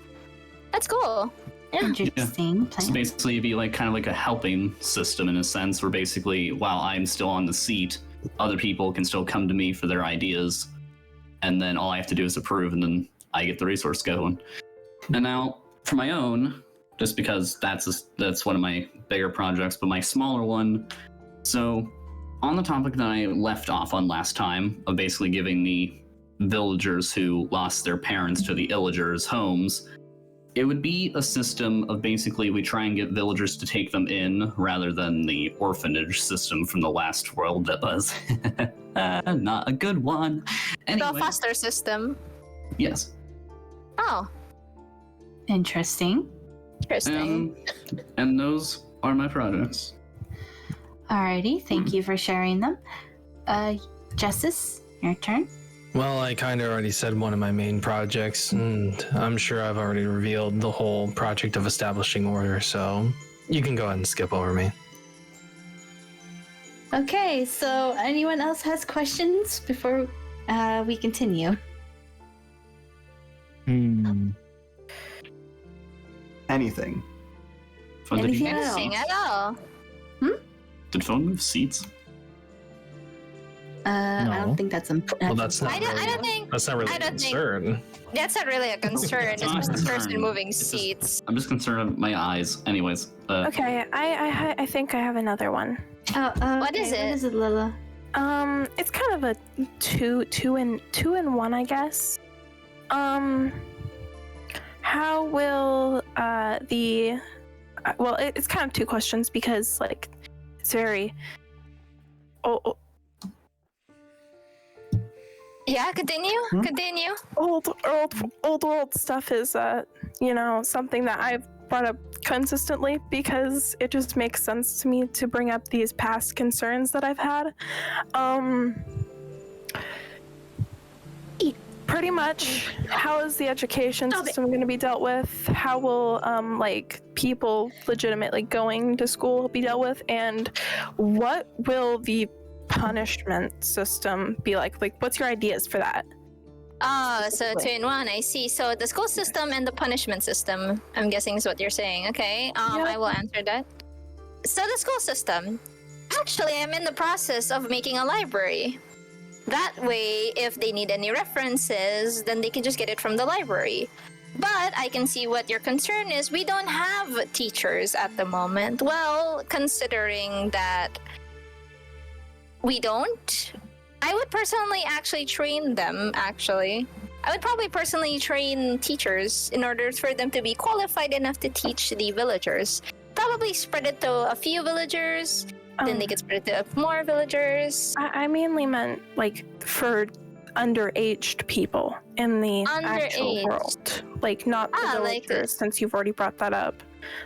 That's cool. Yeah. Interesting. So basically, it'd be like kind of like a helping system in a sense, where basically, while I'm still on the seat, other people can still come to me for their ideas, and then all I have to do is approve, and then I get the resource going. And now, for my own, just because that's one of my bigger projects, but my smaller one. So on the topic that I left off on last time, of basically giving the villagers who lost their parents to the illagers homes, it would be a system of basically we try and get villagers to take them in rather than the orphanage system from the last world that was not a good one. Anyway, The foster system. yes. Oh, Interesting. interesting. And those are my projects. Alrighty, thank you for sharing them. Justice, your turn. Well, I kind of already said one of my main projects, and I'm sure I've already revealed the whole project of establishing order, so you can go ahead and skip over me. Okay, so anyone else has questions before we continue? Anything. Fun did Anything you- else? Anything at all. Did phone move seats? I No. don't think that's important. Well, that's not. I don't think That's not really I a don't think- concern. that's not really a concern. It's not a just the person concern. moving It's just- seats. I'm just concerned with my eyes. Anyways, Okay, I think I have another one. What is it? What is it, Lila? It's kind of a two in one, I guess. How will it's kind of two questions because like it's very Yeah, continue. Continue. old world stuff is something that I've brought up consistently because it just makes sense to me to bring up these past concerns that I've had. Pretty much, how is the education system going to be dealt with? How will people legitimately going to school be dealt with? And what will the punishment system be like? Like, what's your ideas for that? Oh, so two in one. I see. So the school system and the punishment system, I'm guessing is what you're saying. Okay. I will answer that. So the school system. Actually, I'm in the process of making a library. That way, if they need any references, then they can just get it from the library. But I can see what your concern is. We don't have teachers at the moment. Well, considering that we don't, I would personally actually train them, actually. I would probably personally train teachers in order for them to be qualified enough to teach the villagers. Probably spread it to a few villagers, then they could spread it to more villagers. I mainly meant like for underaged people in the actual Underaged. world, like not the like- villagers, since you've already brought that up.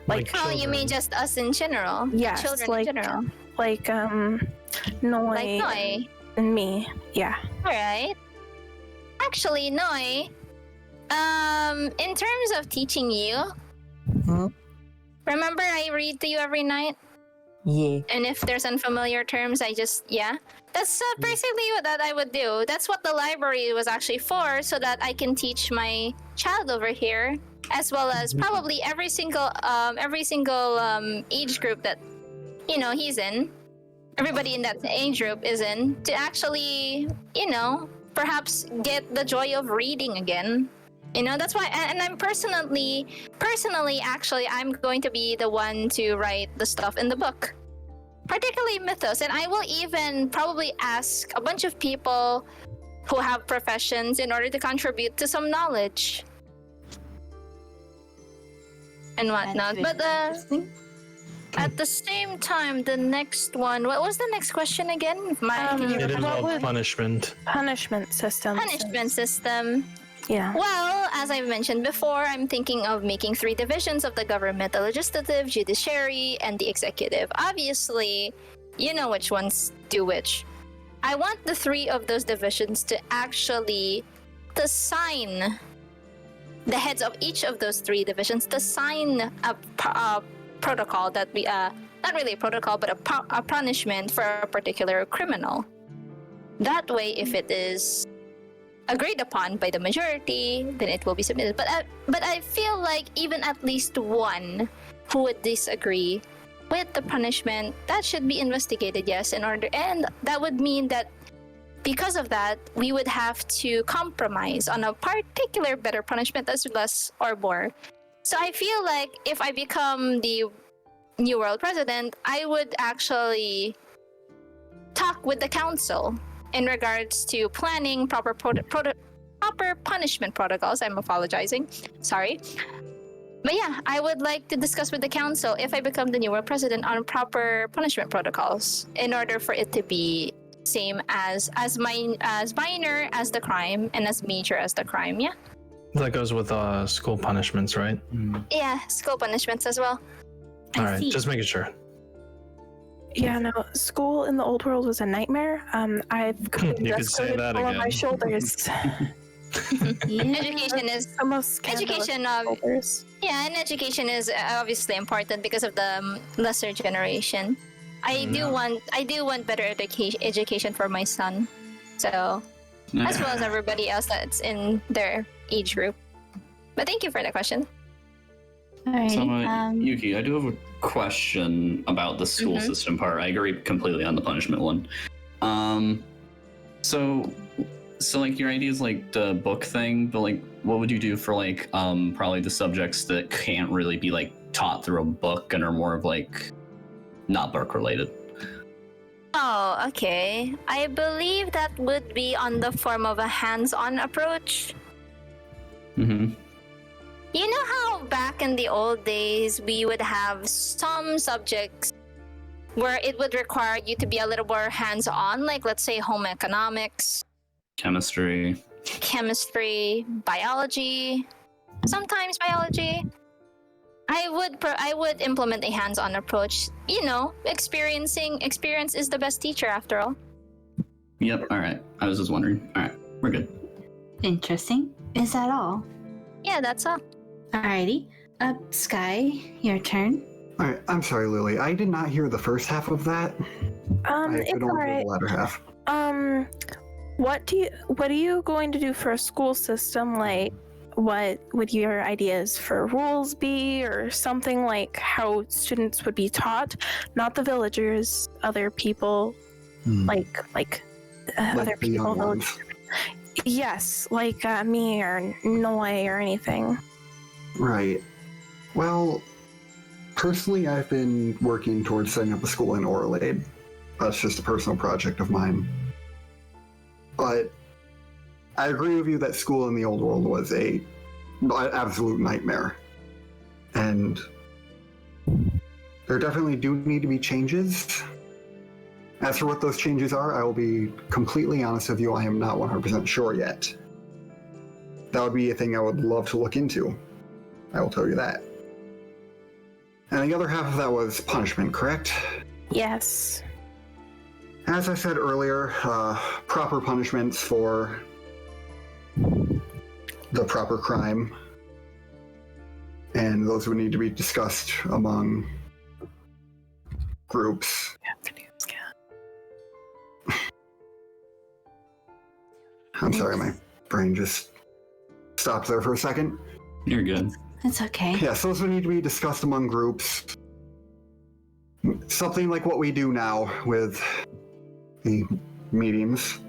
Like, Oh, you mean just us in general? Yes, Children like- in general. like Noi Like Noi. and me. Yeah. Alright. Actually, Noi, in terms of teaching you, remember I read to you every night? Yeah. And if there's unfamiliar terms, that's basically what that I would do. That's what the library was actually for, so that I can teach my child over here, as well as probably every single age group that he's in. Everybody in that age group is in, to actually perhaps get the joy of reading again. That's why, and I'm personally, actually, I'm going to be the one to write the stuff in the book, particularly mythos. And I will even probably ask a bunch of people who have professions in order to contribute to some knowledge and whatnot. But at the same time, the next one, what was the next question again? Can you It remember? involved punishment. Punishment system. Punishment system. Yeah. Well, as I mentioned before, I'm thinking of making 3 divisions of the government: the legislative, judiciary, and the executive. Obviously, you know which ones do which. I want the 3 of those divisions to actually sign, the heads of each of those 3 divisions to sign a protocol that we, not really a protocol, but a punishment for a particular criminal. That way, if it is agreed upon by the majority, then it will be submitted. But I feel like even at least one who would disagree with the punishment, that should be investigated, yes, in order. And that would mean that because of that, we would have to compromise on a particular better punishment, that's less or more. So I feel like if I become the New World President, I would actually talk with the council in regards to planning proper punishment protocols. I'm apologizing. Sorry. But yeah, I would like to discuss with the council if I become the new world president on proper punishment protocols in order for it to be same as minor as the crime and as major as the crime. Yeah. That goes with school punishments, right? Yeah, school punishments as well. All right, just making sure. Yeah, no, school in the old world was a nightmare. I've got You could say that all on again. my shoulders. Education is The most scandalous education. shoulders. Yeah, and education is obviously important because of the lesser generation. I do want better education for my son. So, as well as everybody else that's in their age group. But thank you for the question. Alrighty. So, Yuki, I do have a question about the school system part. I agree completely on the punishment one. So like your idea is like the book thing, but like what would you do for like probably the subjects that can't really be like taught through a book and are more of like not book related? Oh, okay. I believe that would be on the form of a hands-on approach. Mm-hmm. You know how back in the old days we would have some subjects where it would require you to be a little more hands-on, like let's say home economics, Chemistry, biology, sometimes biology. I would implement a hands-on approach. You know, experience is the best teacher after all. Yep, all right. I was just wondering. All right, we're good. Interesting. Is that all? Yeah, that's all. Alrighty. Sky, your turn. All right, I'm sorry, Lily. I did not hear the first half of that. I It's could only hear alright. the latter half. What are you going to do for a school system? Like, what would your ideas for rules be, or something like how students would be taught? Not the villagers, other people, like other the people. young ones. Yes, like me or Noi or anything. Right. Well, personally, I've been working towards setting up a school in Orlade. That's just a personal project of mine. But I agree with you that school in the old world was an absolute nightmare. And there definitely do need to be changes. As for what those changes are, I will be completely honest with you, I am not 100% sure yet. That would be a thing I would love to look into. I will tell you that. And the other half of that was punishment, correct? Yes. As I said earlier, proper punishments for the proper crime. And those would need to be discussed among groups. I'm sorry, my brain just stopped there for a second. You're good. It's okay. Yes, those would need to be discussed among groups. Something like what we do now with the meetings,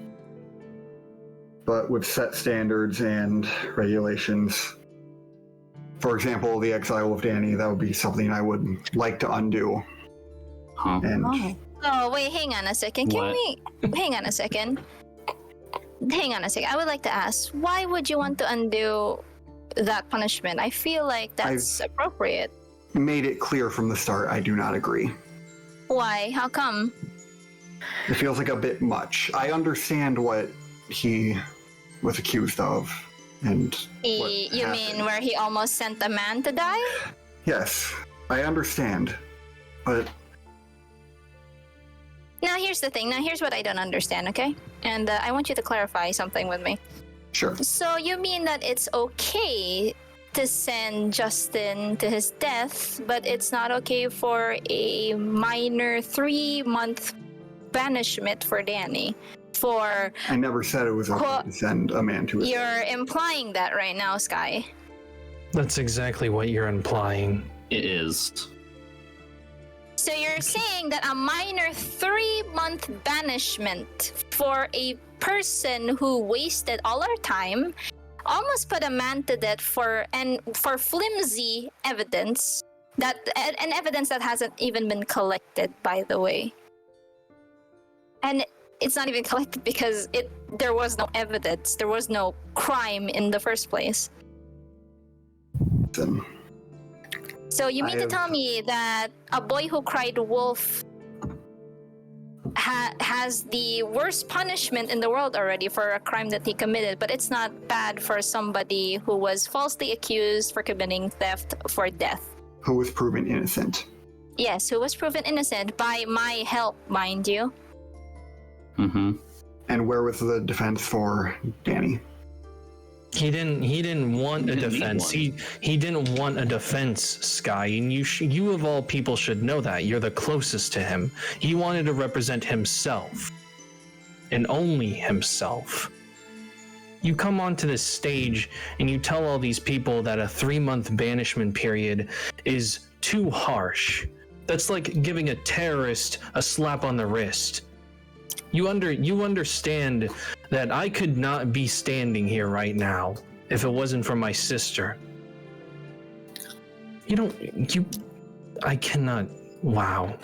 but with set standards and regulations. For example, the exile of Danny, that would be something I would like to undo. Huh. And Oh, wait, hang on a second. What? Hang on a second. I would like to ask, why would you want to undo that punishment? I feel like that's appropriate. made it clear from the start I do not agree. Why? How come? It feels like a bit much. I understand what he was accused of, and You mean where he almost sent a man to die? yes, I understand, but Now, here's the thing. Now, here's what I don't understand, okay? And I want you to clarify something with me. sure. So, you mean that it's okay to send Justin to his death, but it's not okay for a minor 3-month banishment for Danny? For I never said it was okay to send a man to his you're implying that right now, Sky. That's exactly what you're implying. It is. So you're saying that a minor 3-month banishment for a person who wasted all our time, almost put a man to death for flimsy evidence evidence that hasn't even been collected, by the way. And it's not even collected because there was no evidence. There was no crime in the first place. So you mean to tell me that a boy who cried wolf has the worst punishment in the world already for a crime that he committed, but it's not bad for somebody who was falsely accused for committing theft for death? Who was proven innocent. Yes, who was proven innocent by my help, mind you. Mm-hmm. And where was the defense for Danny? He didn't want a defense. He didn't want a defense, Sky, and you of all people should know that. You're the closest to him. He wanted to represent himself, and only himself. You come onto this stage and you tell all these people that a 3-month banishment period is too harsh. That's like giving a terrorist a slap on the wrist. You understand that I could not be standing here right now if it wasn't for my sister. I cannot. Wow.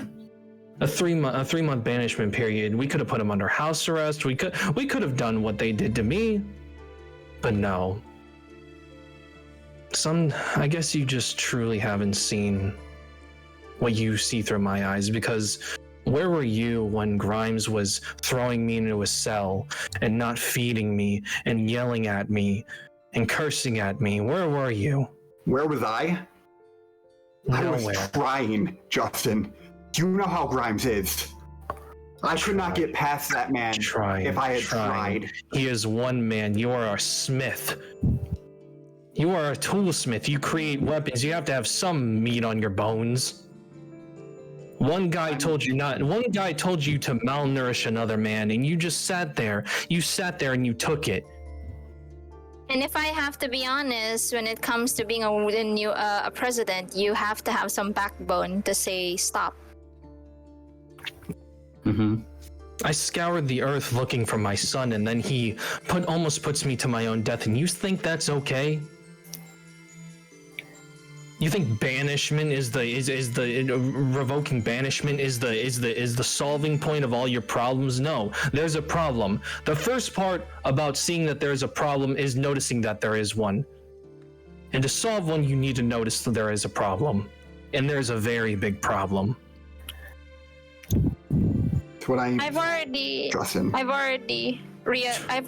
A 3-month banishment period. We could have put him under house arrest. We could have done what they did to me, but no. I guess you just truly haven't seen what you see through my eyes, because where were you when Grimes was throwing me into a cell and not feeding me and yelling at me and cursing at me? Where were you? Where was I? Nowhere. I was trying, Justin. You know how Grimes is. I could not get past that man if I had tried. He is one man. You are a smith. You are a toolsmith. You create weapons. You have to have some meat on your bones. One guy told you to malnourish another man, and you just sat there. You sat there and you took it. And if I have to be honest, when it comes to being a president, you have to have some backbone to say stop. Mm-hmm. I scoured the earth looking for my son, and then he almost puts me to my own death. And you think that's okay? You think banishment revoking banishment is the solving point of all your problems? No, there's a problem. The first part about seeing that there's a problem is noticing that there is one. And to solve one, you need to notice that there is a problem. And there's a very big problem. That's what I've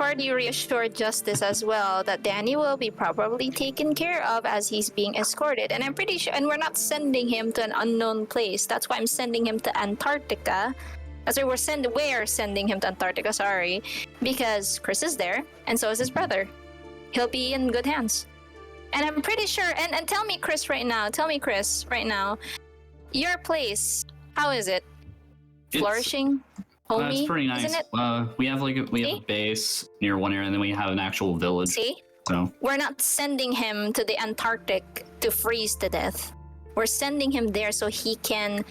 already reassured Justice as well that Danny will be properly taken care of as he's being escorted. And I'm pretty sure, and we're not sending him to an unknown place. That's why I'm sending him to Antarctica. We're sending him to Antarctica, sorry, because Chris is there, and so is his brother. He'll be in good hands. And I'm pretty sure, and tell me, Chris, right now, your place, how is it? Flourishing? Homey, it's pretty nice. Isn't it? We have a base near one area, and then we have an actual village. See? So we're not sending him to the Antarctic to freeze to death. We're sending him there so he can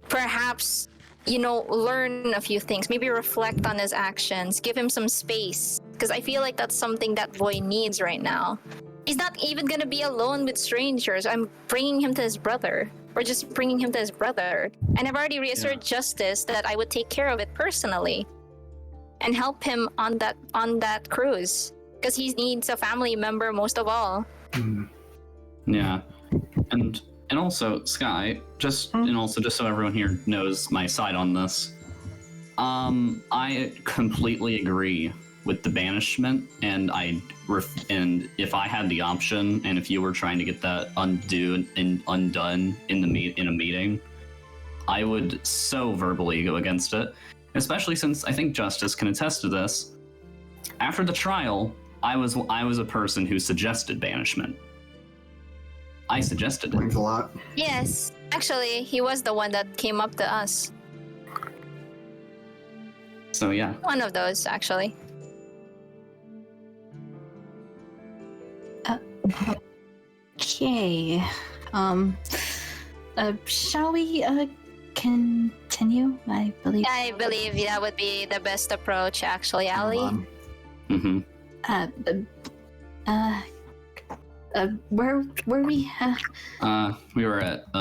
perhaps, learn a few things, maybe reflect on his actions, give him some space. Because I feel like that's something that boy needs right now. He's not even going to be alone with strangers. I'm bringing him to his brother. We're just bringing him to his brother. And I've already reassured Justice that I would take care of it personally and help him on that cruise. Because he needs a family member most of all. Yeah. And also, Sky, just so everyone here knows my side on this, I completely agree with the banishment, and if I had the option, and if you were trying to get that undone in a meeting, I would so verbally go against it. Especially since I think Justice can attest to this. After the trial, I was a person who suggested banishment. I suggested it. Thanks a lot. Yes, actually, he was the one that came up to us. So yeah. One of those, actually. Okay. Shall we continue? I believe that would be the best approach, actually, Ali. Mm-hmm. Where were we? We were at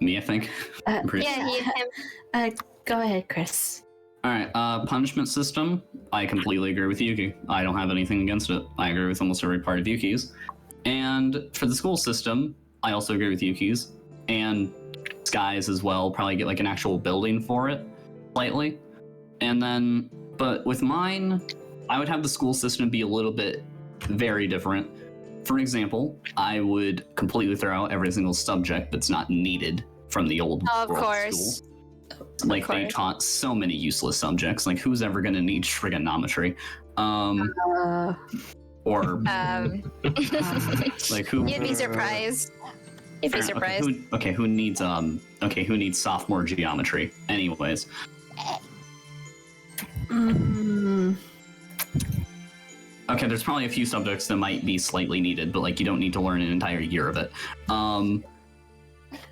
me, I think. Yeah, him. Go ahead, Chris. All right, punishment system. I completely agree with Yuki. I don't have anything against it. I agree with almost every part of Yuki's. And for the school system, I also agree with Yuki's. And Sky's as well. Probably get like an actual building for it, slightly. And then, but with mine, I would have the school system be a little bit very different. For example, I would completely throw out every single subject that's not needed from the old Of world course. school. Like they taught so many useless subjects. Like who's ever gonna need trigonometry? Or like who? You'd be surprised. You'd be surprised. Who needs who needs sophomore geometry? Anyways. Okay, there's probably a few subjects that might be slightly needed, but like you don't need to learn an entire year of it.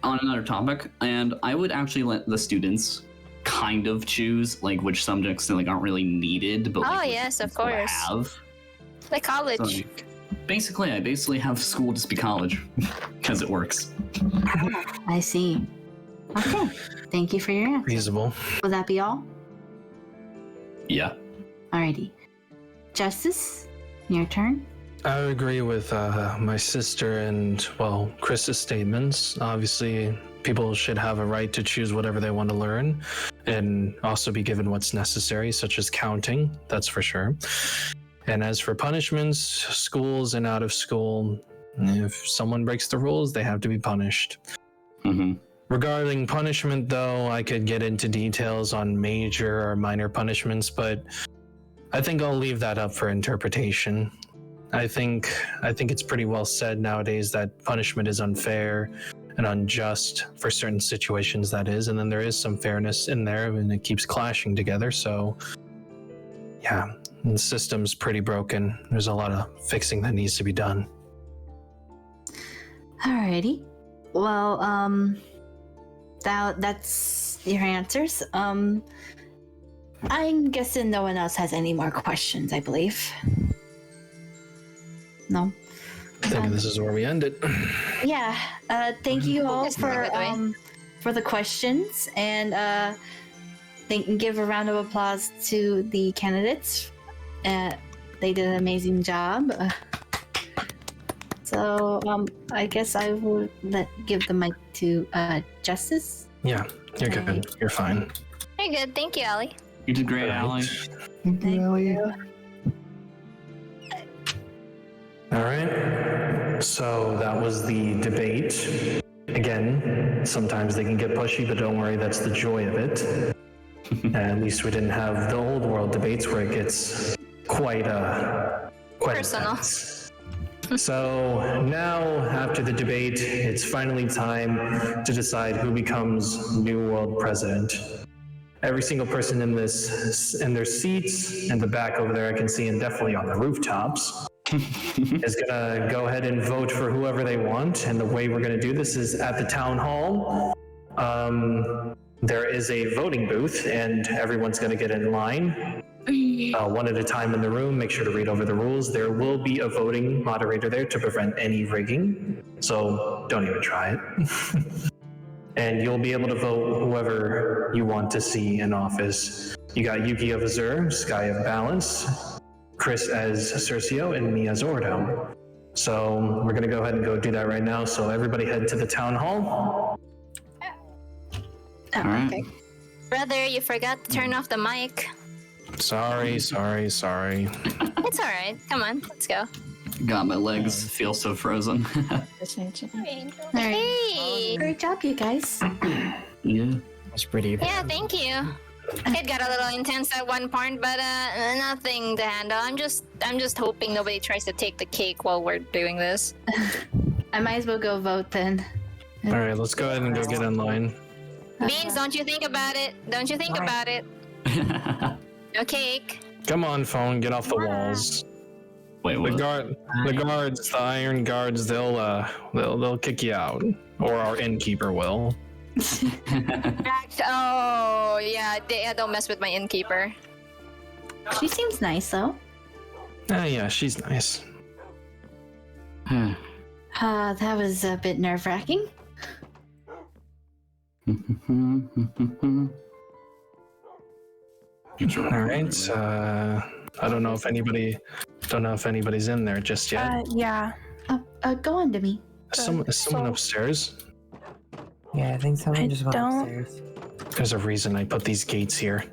On another topic, and I would actually let the students kind of choose like which subjects like aren't really needed, but like, yes, of course. Have. Like college. So, like, I basically have school just be college because it works. I see. Okay. Thank you for your answer. Feasible. Will that be all? Yeah. Alrighty. Justice, your turn. I would agree with my sister and, well, Chris's statements. Obviously, people should have a right to choose whatever they want to learn and also be given what's necessary, such as counting, that's for sure. And as for punishments, schools and out of school, if someone breaks the rules, they have to be punished. Mm-hmm. Regarding punishment, though, I could get into details on major or minor punishments, but I think I'll leave that up for interpretation. I think it's pretty well said nowadays that punishment is unfair and unjust for certain situations, that is, and then there is some fairness in there and it keeps clashing together. So yeah, the system's pretty broken. There's a lot of fixing that needs to be done. Alrighty. Well, that's your answers. I'm guessing no one else has any more questions, I believe. No. I think this is where we end it. Yeah. Thank you all for the questions, and give a round of applause to the candidates. They did an amazing job. So I guess I will give the mic to Justice. Yeah, you're good. You're fine. Very good. Thank you, Allie. You did great, Allie. Thank you, Allie. All right. So that was the debate. Again, sometimes they can get pushy, but don't worry, that's the joy of it. At least we didn't have the old world debates where it gets quite personal. intense. So now, after the debate, it's finally time to decide who becomes New World President. Every single person in their seats, in the back over there I can see, and definitely on the rooftops, is gonna go ahead and vote for whoever they want. And the way we're gonna do this is at the town hall. There is a voting booth, and everyone's gonna get in line. One at a time in the room. Make sure to read over the rules. There will be a voting moderator there to prevent any rigging, so don't even try it. And you'll be able to vote whoever you want to see in office. You got Yuki of Azure, Sky of Balance, Chris as Cercio, and me as Ordo. So we're gonna go ahead and go do that right now. So everybody head to the town hall. All right. Okay. Brother, you forgot to turn off the mic. Sorry. It's alright. Come on, let's go. God, my legs feel so frozen. Hey! Great job, you guys. Yeah. That's pretty. Yeah, thank you. It got a little intense at one point, but nothing to handle. I'm just hoping nobody tries to take the cake while we're doing this. I might as well go vote then. All right, let's go ahead and go get in line. Beans, don't you think about it. Don't you think about it. No cake. Come on, phone, get off the walls. Wait, what? The guards, the iron guards, they'll kick you out, or our innkeeper will. Oh yeah, don't mess with my innkeeper. She seems nice though. Yeah, she's nice. That was a bit nerve-wracking. All right. I don't know if anybody's in there just yet. Yeah. Go on, Demi. Is someone upstairs? Yeah, I think someone just went don't- upstairs. There's a reason I put these gates here.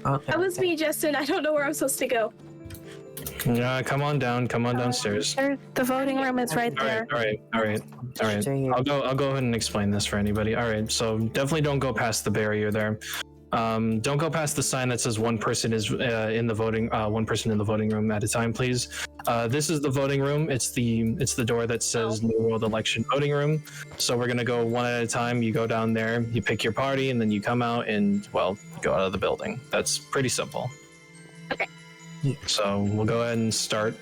Oh, That was me, Justin. I don't know where I'm supposed to go. Yeah, come on down. Come on downstairs. The voting room is right All there. right. Straight here. I'll go ahead and explain this for anybody. All right, so definitely don't go past the barrier there. Don't go past the sign that says one person is in the voting room at a time, please. This is the voting room. It's the door that says New World Election Voting Room. So we're gonna go one at a time. You go down there, you pick your party, and then you come out and go out of the building. That's pretty simple. Okay. Yeah. So we'll go ahead and start.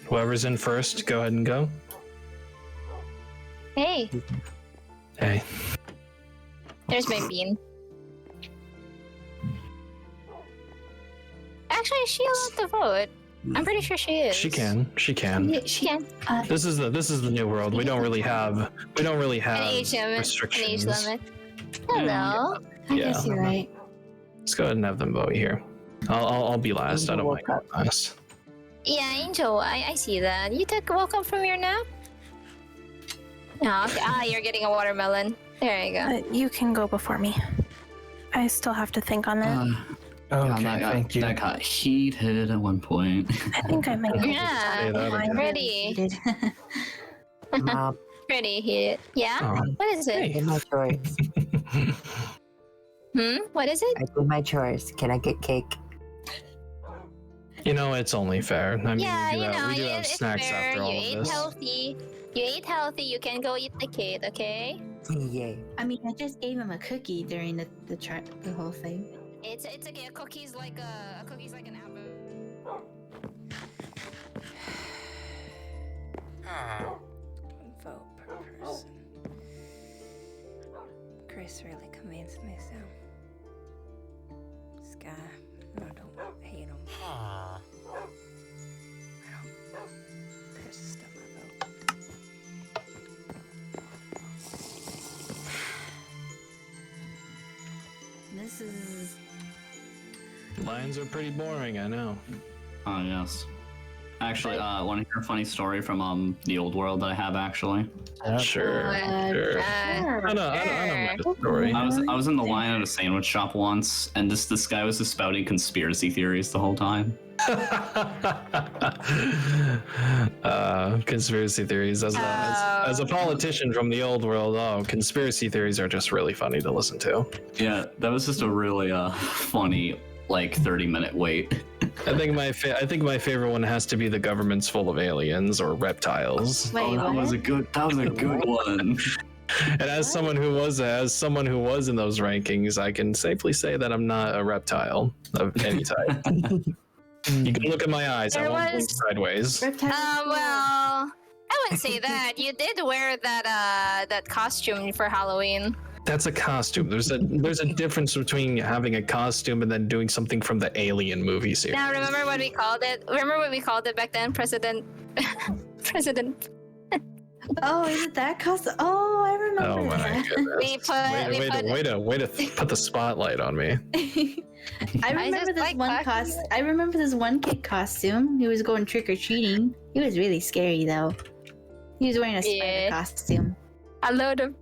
Whoever's in first, go ahead and go. Hey, Hey. there's my bean. Actually, is she allowed to vote? I'm pretty sure she is. She can. She can. This is the new world. We don't really have An age limit. restrictions. An age limit. Hello. I Yeah. guess you're right. Let's go ahead and have them vote here. I'll be last. I don't mind going last. Yeah, Angel, I see that. You woke up from your nap? Oh, okay. You're getting a watermelon. There you go. You can go before me. I still have to think on it. Okay, thank you. That got heated at one point. I think I might. Yeah, pretty. Mom, Pretty heated. Yeah? Oh. What is I it? did my chores. What is it? I did my chores. Can I get cake? You know, it's only fair. I mean, Yeah, we do have it's snacks fair. after all You of ate this. healthy. You ate healthy. You can go eat the cake, okay? Yay. I mean, I just gave him a cookie during the whole thing. It's okay. A cookie's like an apple. Vote per person. Chris really convinced me, so. Sky, I don't hate him. I don't. Chris is still my vote. This is. Lines are pretty boring, I know. Oh yes. Actually, want to hear a funny story from the old world that I have actually? Sure. I know my story. I was in the line at a sandwich shop once, and this guy was just spouting conspiracy theories the whole time. Conspiracy theories. As a politician from the old world, conspiracy theories are just really funny to listen to. Yeah, that was just a really funny 30-minute wait. I think my favorite one has to be the government's full of aliens or reptiles. Wait, that was a good one. And as someone who was in those rankings, I can safely say that I'm not a reptile of any type. You can look at my eyes. I won't blink sideways. Well, I wouldn't say that. You did wear that costume for Halloween. That's a costume. There's a difference between having a costume and then doing something from the Alien movie series. Now, remember what we called it? Remember what we called it back then? President. Oh, is it that costume? Oh, I remember. Oh my goodness. Way to put the spotlight on me. I remember this one kid costume. He was going trick or treating. He was really scary though. He was wearing a spider costume. I loved him.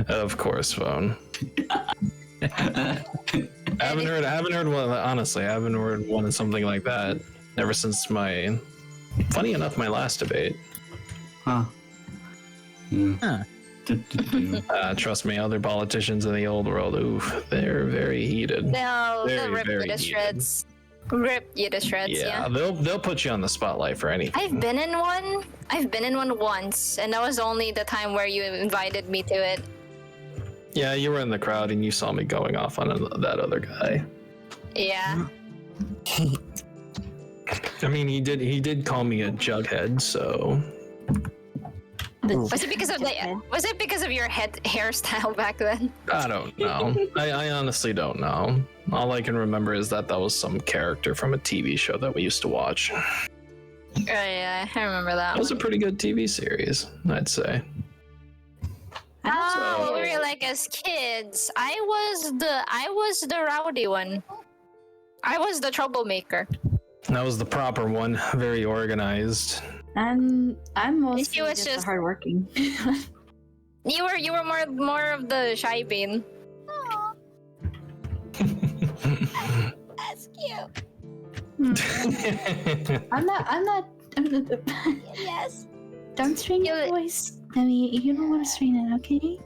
Of course, phone. I haven't heard one. Honestly, I haven't heard one of something like that ever since funny enough, my last debate. Huh. Trust me, other politicians in the old world, they're very heated. They'll rip you very to heated. shreds. Rip you to shreds, yeah. They'll put you on the spotlight for anything. I've been in one once, and that was only the time where you invited me to it. Yeah, you were in the crowd and you saw me going off on that other guy. Yeah. I mean, he did call me a jughead, so. Was it because of your hairstyle back then? I don't know. I honestly don't know. All I can remember is that was some character from a TV show that we used to watch. Oh yeah, I remember that. It was a pretty good TV series, I'd say. Oh, we were like as kids. I was the rowdy one. I was the troublemaker. That was the proper one, very organized. I'm mostly She was just hardworking. You were more of the shy bean. That's cute. I'm not. Yes. Don't strain your voice. I mean, you don't want to strain it, okay?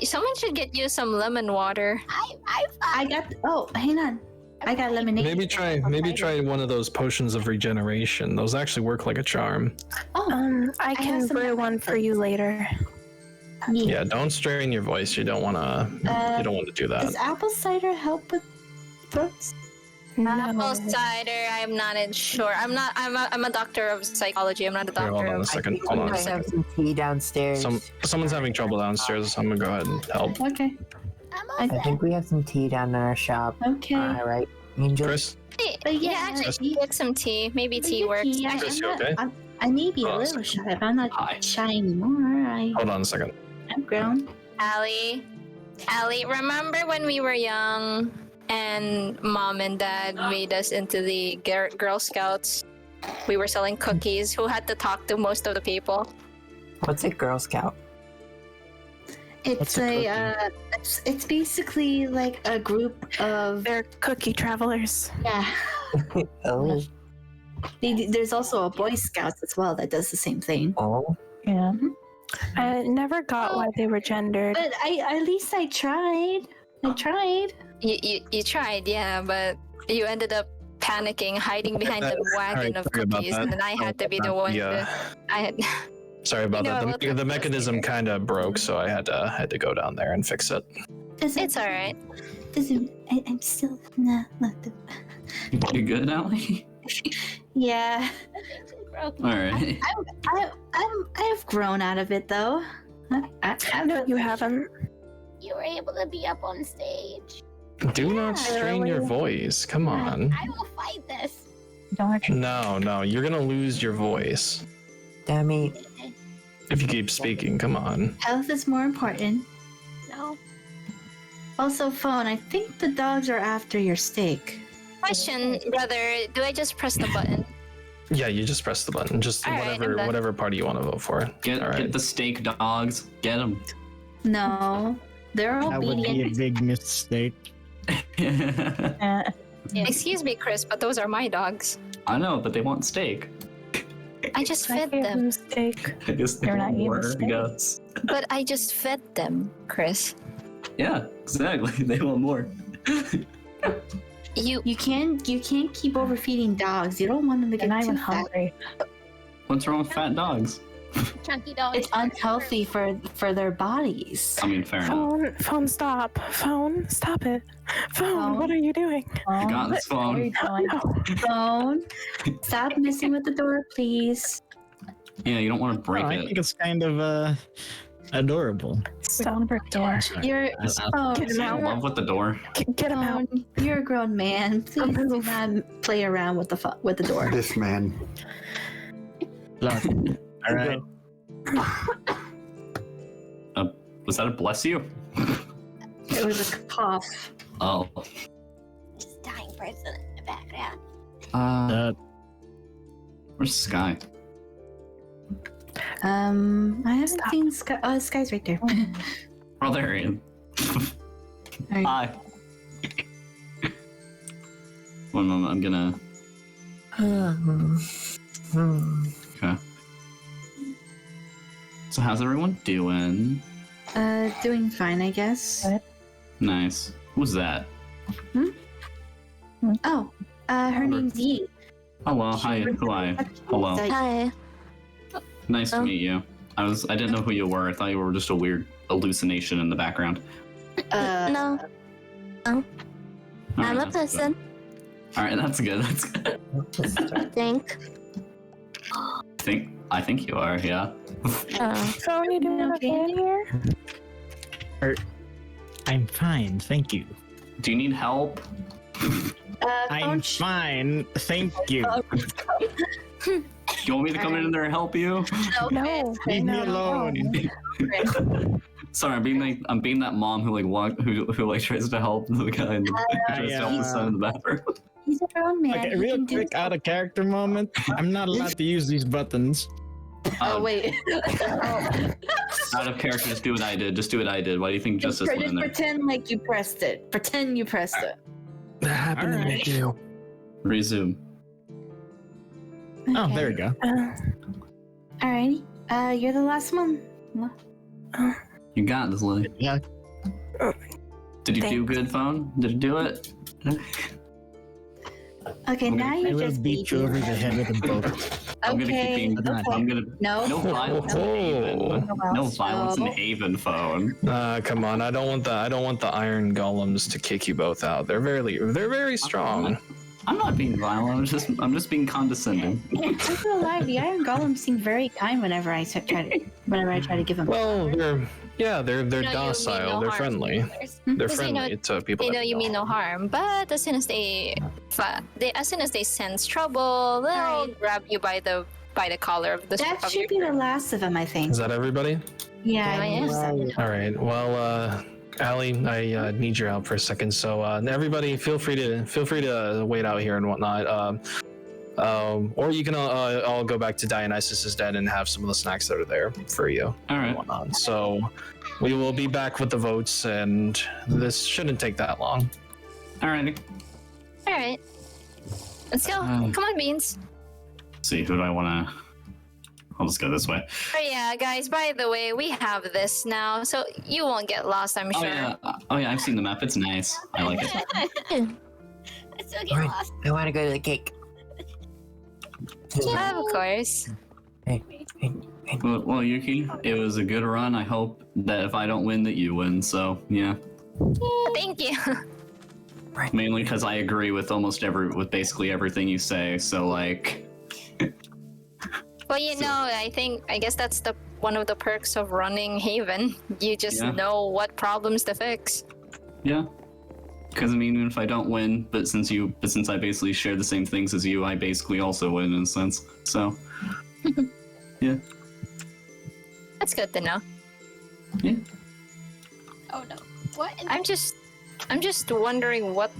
Someone should get you some lemon water. I got. Oh, hang on. I got lemonade. Maybe try one of those potions of regeneration. Those actually work like a charm. Oh, I can brew one for you later. Yeah, don't strain your voice. You don't want to. You don't want to do that. Does apple cider help with throats? Apple cider. I'm not sure. I'm a doctor of psychology. I'm not a doctor. Hold on a of second. Hold on a I have second. some tea downstairs. Someone's having trouble downstairs. I'm gonna go ahead and help. Okay. I think we have some tea down in our shop. Okay. All right, Angel. Chris, Yeah, actually, get some tea. Maybe tea works. Yeah, Chris, you okay? I may be a Hold on a little second. shy, but I'm not shy anymore. Hold on a second. I'm grown. Allie, remember when we were young and Mom and Dad made us into the Girl Scouts? We were selling cookies. Who had to talk to most of the people? What's a Girl Scout? It's it's basically like a group of. They're cookie travelers. Yeah. Oh. There's also a Boy Scouts as well that does the same thing. Oh. Yeah. I never got why they were gendered. But at least I tried. You tried, yeah, but you ended up panicking, hiding behind the wagon of sorry about cookies, that. and then I had to be the one. Yeah. I had. Sorry about You know, that. The mechanism kind of broke, so I had to go down there and fix it. It's all right. I'm still not the. You good, Allie? Yeah. All right. I've grown out of it though. No, you haven't. You were able to be up on stage. Do not strain your voice. Come on. I will fight this. No, you're gonna lose your voice Dummy. if you keep speaking. Come on. Health is more important. No. Also, phone. I think the dogs are after your steak. Question, brother. Do I just press the button? Yeah, you just press the button. Just All right, I'm done. whatever party you want to vote for. Get the steak dogs. Get them. No, they're That would be a obedient. big mistake. Excuse me, Chris, but those are my dogs. I know, but they want steak. I just I fed gave them. steak. I guess they They're want not eating more. I steak. guess. But I just fed them, Chris. Yeah, exactly. They want more. You can't keep overfeeding dogs. You don't want them to get too fat. What's wrong with fat dogs? Chunky dog. It's unhealthy for their bodies. I mean, fair enough. Phone, stop. Phone, stop it. Phone, what are you doing? I got this phone. Phone, stop messing with the door, please. Yeah, you don't want to break I it. think it's kind of adorable. Stop the door. You're phone. Get him I'm out. in love with the door. Get him out. Phone, you're a grown man. Please do not play around with the door. This man. Look, all right. Was that a bless you? It was a cough. Oh. Just dying person in the background. Where's Sky? I haven't seen Sky. Oh, Sky's right there. Oh, there he is. Alright. Hi. One moment, I'm gonna. Okay. So how's everyone doing? Doing fine, I guess. Nice. Who's that? Oh, her name's Yi. Hello. Hi. Hi. Hello. Hi. Nice to meet you. I didn't know who you were. I thought you were just a weird hallucination in the background. No. All I'm right, a that's person. good. All right, that's good. That's good. I think. I think you are. Yeah. Phone, you doing okay in here? I'm fine, thank you. Do you need help? I'm fine, thank you. You want me to come in there and help you? No, Leave me no. alone. Sorry, I'm being that mom who like tries to help the guy in the tries to help the son in the bathroom. He's a grown man. Okay, he real can do quick out of character moment. I'm not allowed to use these buttons. Oh wait. Out of character, just do what I did. Just do what I did. Why do you think Justice went in there? Pretend like you pressed it. Pretend you pressed it. That happened to me too. Resume. Oh, there we go. Alrighty. You're the last one. You got this, Lily. Yeah. Did you do good, phone? Did you do it? Okay, now I you're will just beat you over the head with a boat. I'm gonna keep being. Okay. I'm gonna. No. No violence in Haven. No violence in Haven, phone. Come on, I don't want the iron golems to kick you both out. They're very strong. I'm not being violent. I'm just being condescending. I'm gonna lie, the Iron Golem seemed very kind whenever I try to give him. Well, they're You mean docile. no they're harm friendly. to others. They're Because, friendly to people. You that know you mean no harm, but as soon as they sense trouble, they'll grab you by the collar of the. That of should be the last of them, I think. Is that everybody? Yeah. I am. All right. Well, Allie, I need your help for a second. So everybody, feel free to wait out here and whatnot. Or you can all go back to Dionysus's den and have some of the snacks that are there for you. All right. And whatnot. So we will be back with the votes, and this shouldn't take that long. Alrighty. All right, let's go. Come on, Beans. Let's see, who do I want to? I'll just go this way. Oh yeah, guys. By the way, we have this now, so you won't get lost. I'm sure. Oh yeah, I've seen the map. It's nice. I like it. I still get Alright, lost. I want to go to the cake. Yeah, of course. Well, Yuki, it was a good run. I hope that if I don't win, that you win. So yeah. Thank you. Mainly because I agree with with basically everything you say. So like. Well, I guess that's one of the perks of running Haven. You just know what problems to fix. Yeah. Because I mean, even if I don't win, but since I basically share the same things as you, I basically also win in a sense. So. Yeah. That's good to know. Yeah. Oh no. What? I'm just wondering what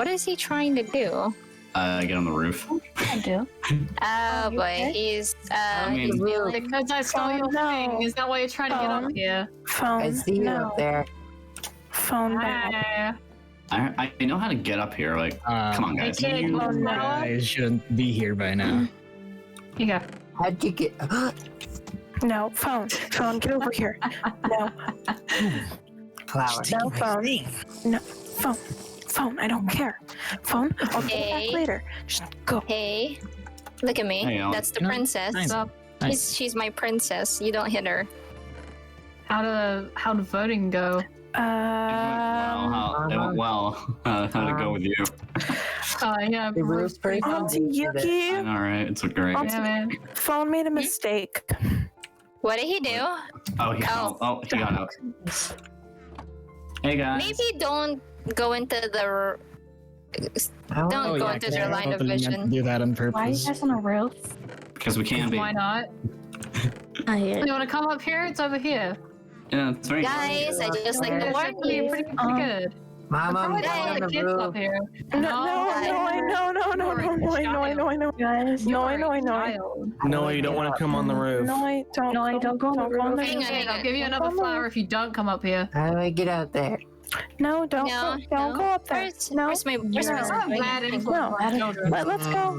is he trying to do? Get on the roof. I do. Oh boy, he's he's really Because I saw your thing. Is that why you're trying to get up here? Phone. I see you up there. Phone bad. I know how to get up here. Like, come on, guys. You guys shouldn't be here by now. You go. How'd you get? No, phone. Phone, get over here. No. Flower. No, phone. No, phone. Phone, I don't care. Phone, I'll get back later. Just go. Hey, look at me. Hey, That's the princess. Nice. She's my princess. You don't hit her. How did voting go? It went well. How'd it go with you? Yeah. It was pretty Auntie Yuki. All right, it's great. Auntie, man. Phone made a mistake. What did he do? Oh, he got out. Hey guys. Maybe don't go into the. Don't go into their line of vision. Do that on Why are you purpose. guys on a roof? Because we can be. Why not? You want to come up here? It's over here. Yeah, it's very. Guys, I just like to warn you. Pretty good. Mom, I'm Probably down all on the the kids up roof. here. No, I know. Guys, no, I know. No, you don't want to come on the roof. No, I don't. No, I don't go on the roof. Hang on. I'll give you another flower if you don't come up here. How do I get out there? No, don't go up there. No, Where's my Bad influence. no.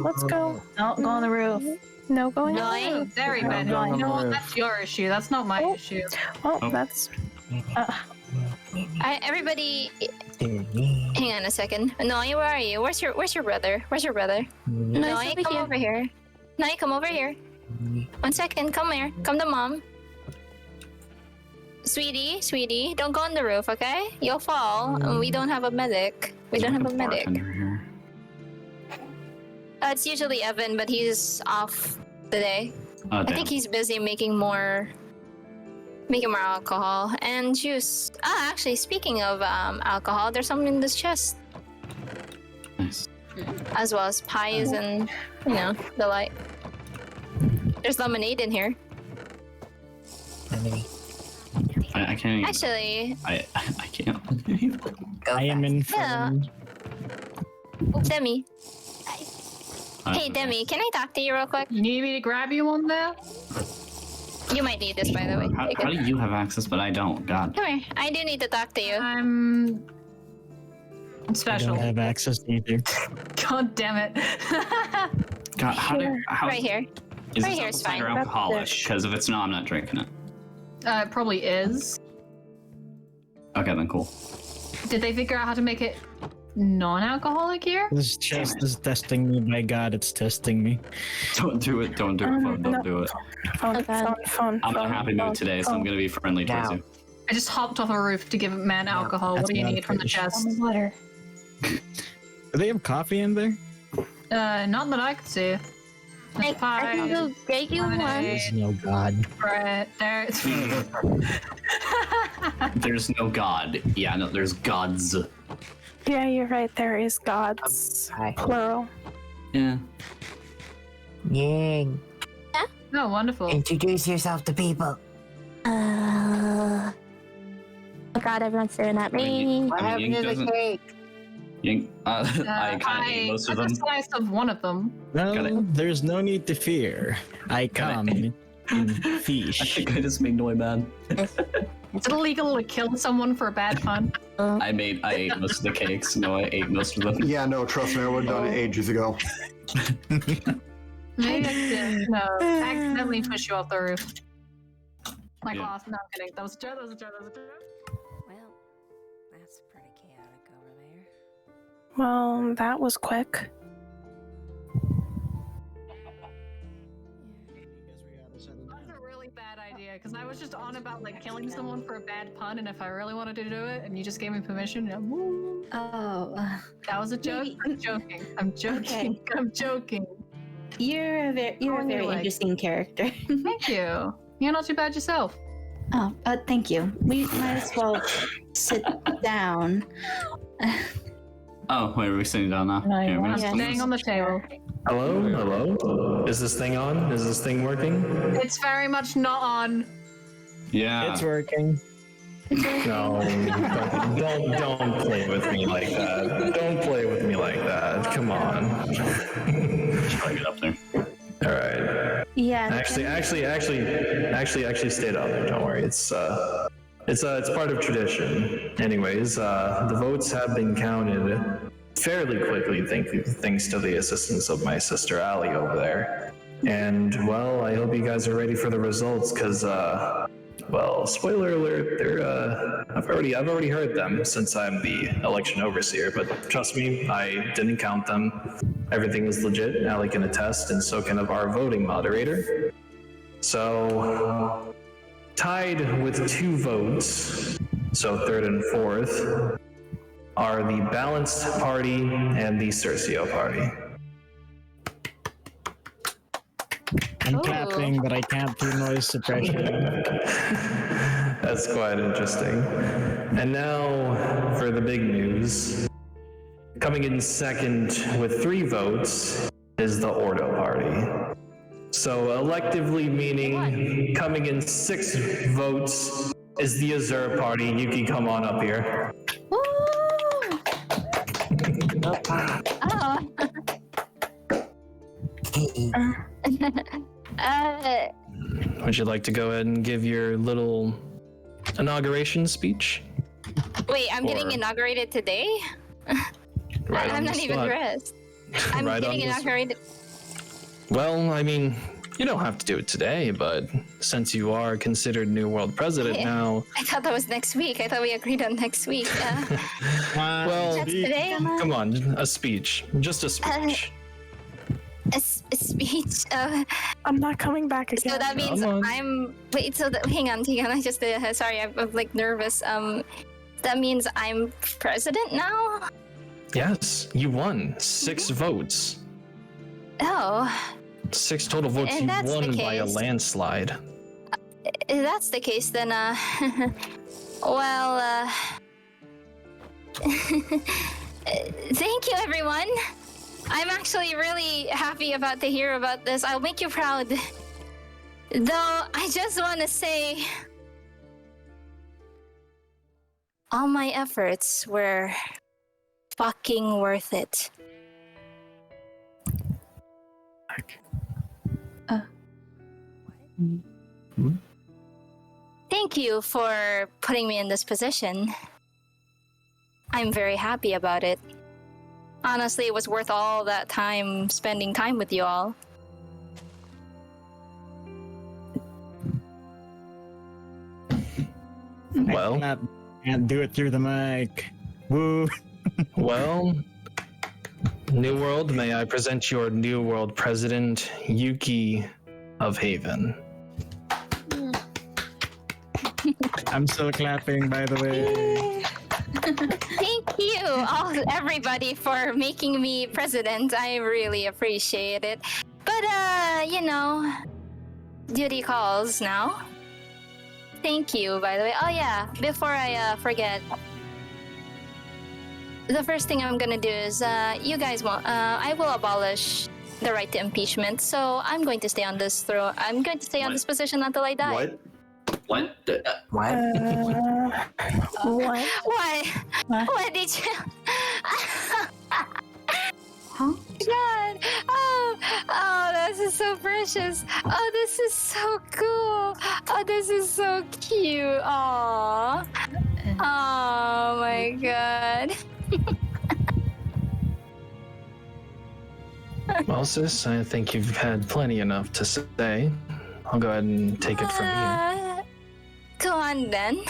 Let's go. No, go on the roof. No, going No, up. I- Very bad. Go on You the know what? roof. That's your issue. That's not my issue. Oh, that's. Everybody, hang on a second. No, where are you? Where's your brother? Where's your brother? No, come over here. No, come over here. 1 second. Come here. Come to mom. Sweetie, don't go on the roof, okay? You'll fall. And we don't have a medic. It's usually Evan, but he's off today. Oh, I damn. think he's busy making more alcohol and juice. Actually, speaking of alcohol, there's some in this chest. Nice. As well as pies and, the like. There's lemonade in here. I can't. Actually, I can't. I am informed. Demi. Hey, Demi, can I talk to you real quick? You need me to grab you one there? You might need this, by the way. How do you have access, but I don't? God. Come here. I do need to talk to you. I'm I special. don't have access either. God damn it. God, how Right here. Is Right this here is apple cider fine. alcoholic? Because if it's not, I'm not drinking it. It probably is. Okay, then cool. Did they figure out how to make it non-alcoholic here? This chest is testing me. My God, it's testing me. Don't do it. Don't do it. Phone. Don't do it. Phone. I'm in a happy mood today, so I'm gonna be friendly towards you. I just hopped off a roof to give a man alcohol. What that's do you not need from the fish. chest? Water. Do they have coffee in there? Not that I could see. I can go get you one. There's no God. Right there. There's no God. Yeah, no, there's gods. Yeah, you're right. There is gods. Plural. Yeah. Ying. Oh, wonderful. Introduce yourself to people. Oh god, everyone's staring at me. What happened to the cake? I kind of ate most of them. I slice of one of them. No, there's no need to fear. I come in fish. I think I just made Noi mad. Is it illegal to kill someone for a bad pun? I ate most of the cakes. No, I ate most of them. Yeah, no, trust me, I would have done it ages ago. Maybe I did. No, accidentally push you off the roof. Like Yeah. last. No, I'm kidding. That was a joke. That was a joke. That was a joke. Well, that's pretty chaotic over there. Well, that was quick. That was a really bad idea because I was just on about like killing someone for a bad pun, and if I really wanted to do it, and you just gave me permission, woo. Oh, That was a joke. I'm joking. I'm joking. Okay. I'm joking. you're a very like- interesting character. Thank you. You're not too bad yourself. Oh, thank you. We might as well sit down. Oh, wait, are we sitting down now? No, Here, you're we're not. gonna- Staying on the table. Hello? Is this thing on? Is this thing working? It's very much not on. Yeah. It's working. No, don't play with me like that. Don't play with me like that. Come on. Try to get up there. All right. Yeah. Actually, stay down there. Don't worry. It's part of tradition. Anyways, the votes have been counted fairly quickly, thanks to the assistance of my sister Allie over there. And well, I hope you guys are ready for the results, because well, spoiler alert, I've already heard them since I'm the election overseer, but trust me, I didn't count them. Everything is legit. Allie can attest, and so can our voting moderator. So, tied with 2 votes, so third and fourth, are the Balanced Party and the Cercio Party. I'm clapping, but I can't do noise suppression. That's quite interesting. And now for the big news. Coming in second with 3 votes is the Ordo Party. So electively meaning coming in 6 votes is the Azure Party. Yuki, come on up here. Oh. Would you like to go ahead and give your little inauguration speech? Wait, I'm getting Or- inaugurated today? Right on I'm the not even spot. dressed. I'm Right getting on the- inaugurated. Well, I mean, you don't have to do it today, but since you are considered New World President Yeah. now, I thought that was next week. I thought we agreed on next week. well, That's today. come on, a speech. Just a speech. A speech. I'm not coming back again. So that means Come on. I'm. Wait. So hang on. I just. Sorry, I'm like nervous. That means I'm president now. Yes, you won 6 votes. Oh, 6 total votes. And You that's the won by a case. landslide. if that's the case, then well, thank you, everyone. I'm actually really happy to hear about this. I'll make you proud. Though I just want to say, all my efforts were fucking worth it. Thank you for putting me in this position. I'm very happy about it. Honestly, it was worth all that time spending time with you all. Well, can't do it through the mic. Woo. Well, New World, may I present your New World President, Yuki of Haven. I'm still clapping, by the way. Thank you, everybody, for making me president. I really appreciate it. But, duty calls now. Thank you, by the way. Oh, yeah, before I forget, the first thing I'm gonna do is, you guys won't, I will abolish the right to impeachment, so I'm going to stay on this throne. I'm going to stay on this position until I die. What? What? What? What did you... Huh? God! Oh, this is so precious. Oh, this is so cool. Oh, this is so cute. Oh my God. Well, sis, I think you've had plenty enough to say. I'll go ahead and take it from here. Go on then.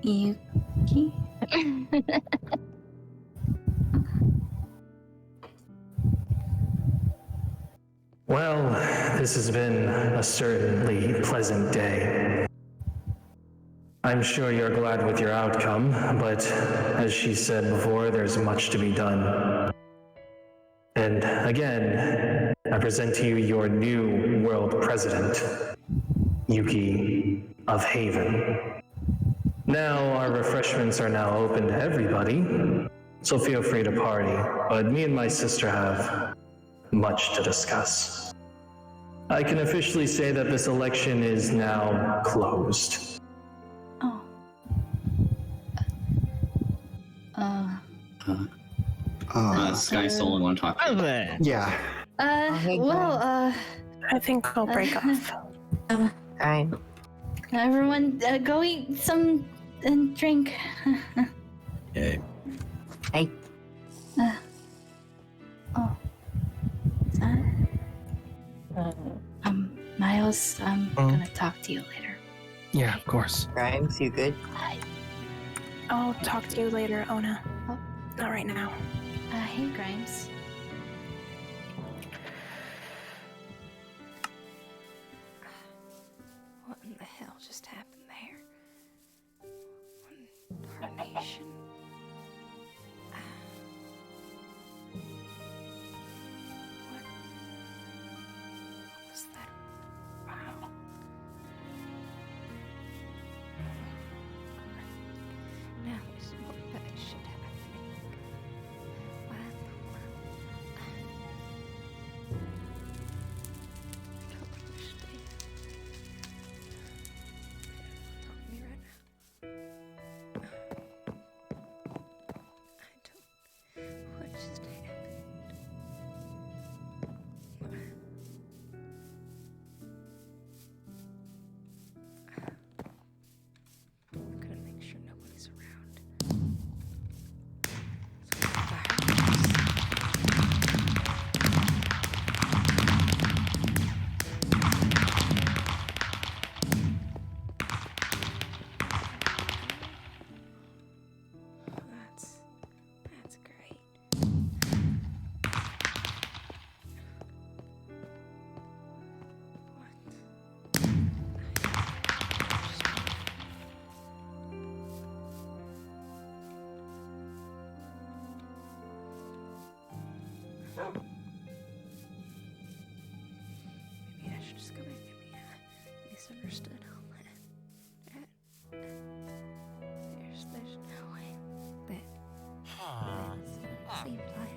Yuki? Well, this has been a certainly pleasant day. I'm sure you're glad with your outcome, but as she said before, there's much to be done. And again, I present to you your new world president, Yuki of Haven. Now, our refreshments are now open to everybody, so feel free to party, but me and my sister have much to discuss. I can officially say that this election is now closed. Sky Soul, want to talk to you? Yeah. I think I'll break off. Alright. Everyone, go eat some and drink. Yeah. Hey. Miles, I'm gonna talk to you later. Yeah, of course. Grimes, you good? I'll talk to you later, Ona. Not right now. Hey, Grimes. What in the hell just happened there? Tarnation. What was that? Wow. Now there's more bad shit happening. Why in the world? I don't understand. Talk to me right now. I don't. What just happened? I'm gonna make sure nobody's around. So that's great. Maybe I should just go back and be misunderstood all that. There's no way that seems like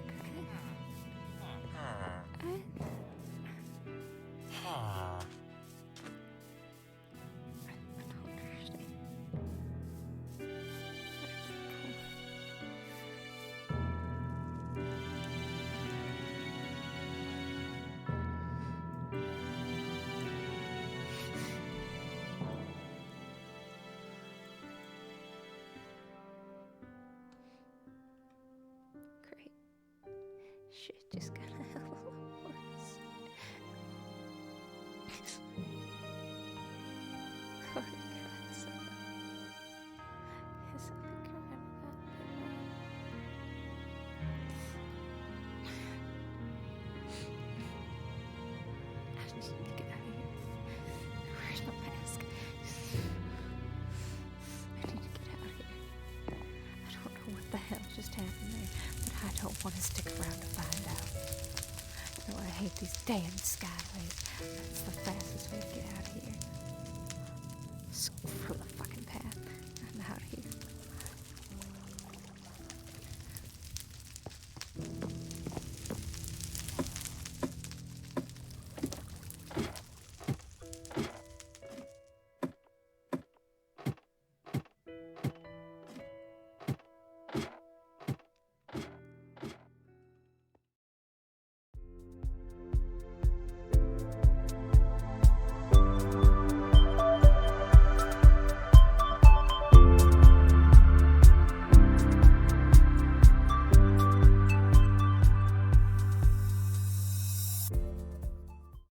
shit just got a hell of a lot worse. For God's sake. Yes, I'll be crying about it. I just need to get out of here. Where's my mask? I need to get out of here. I don't know what the hell just happened there, but I don't want to stick around to find out. No, I hate these damn skyways. That's the fastest way to get out of here. Screw the fucking path. I'm out of here.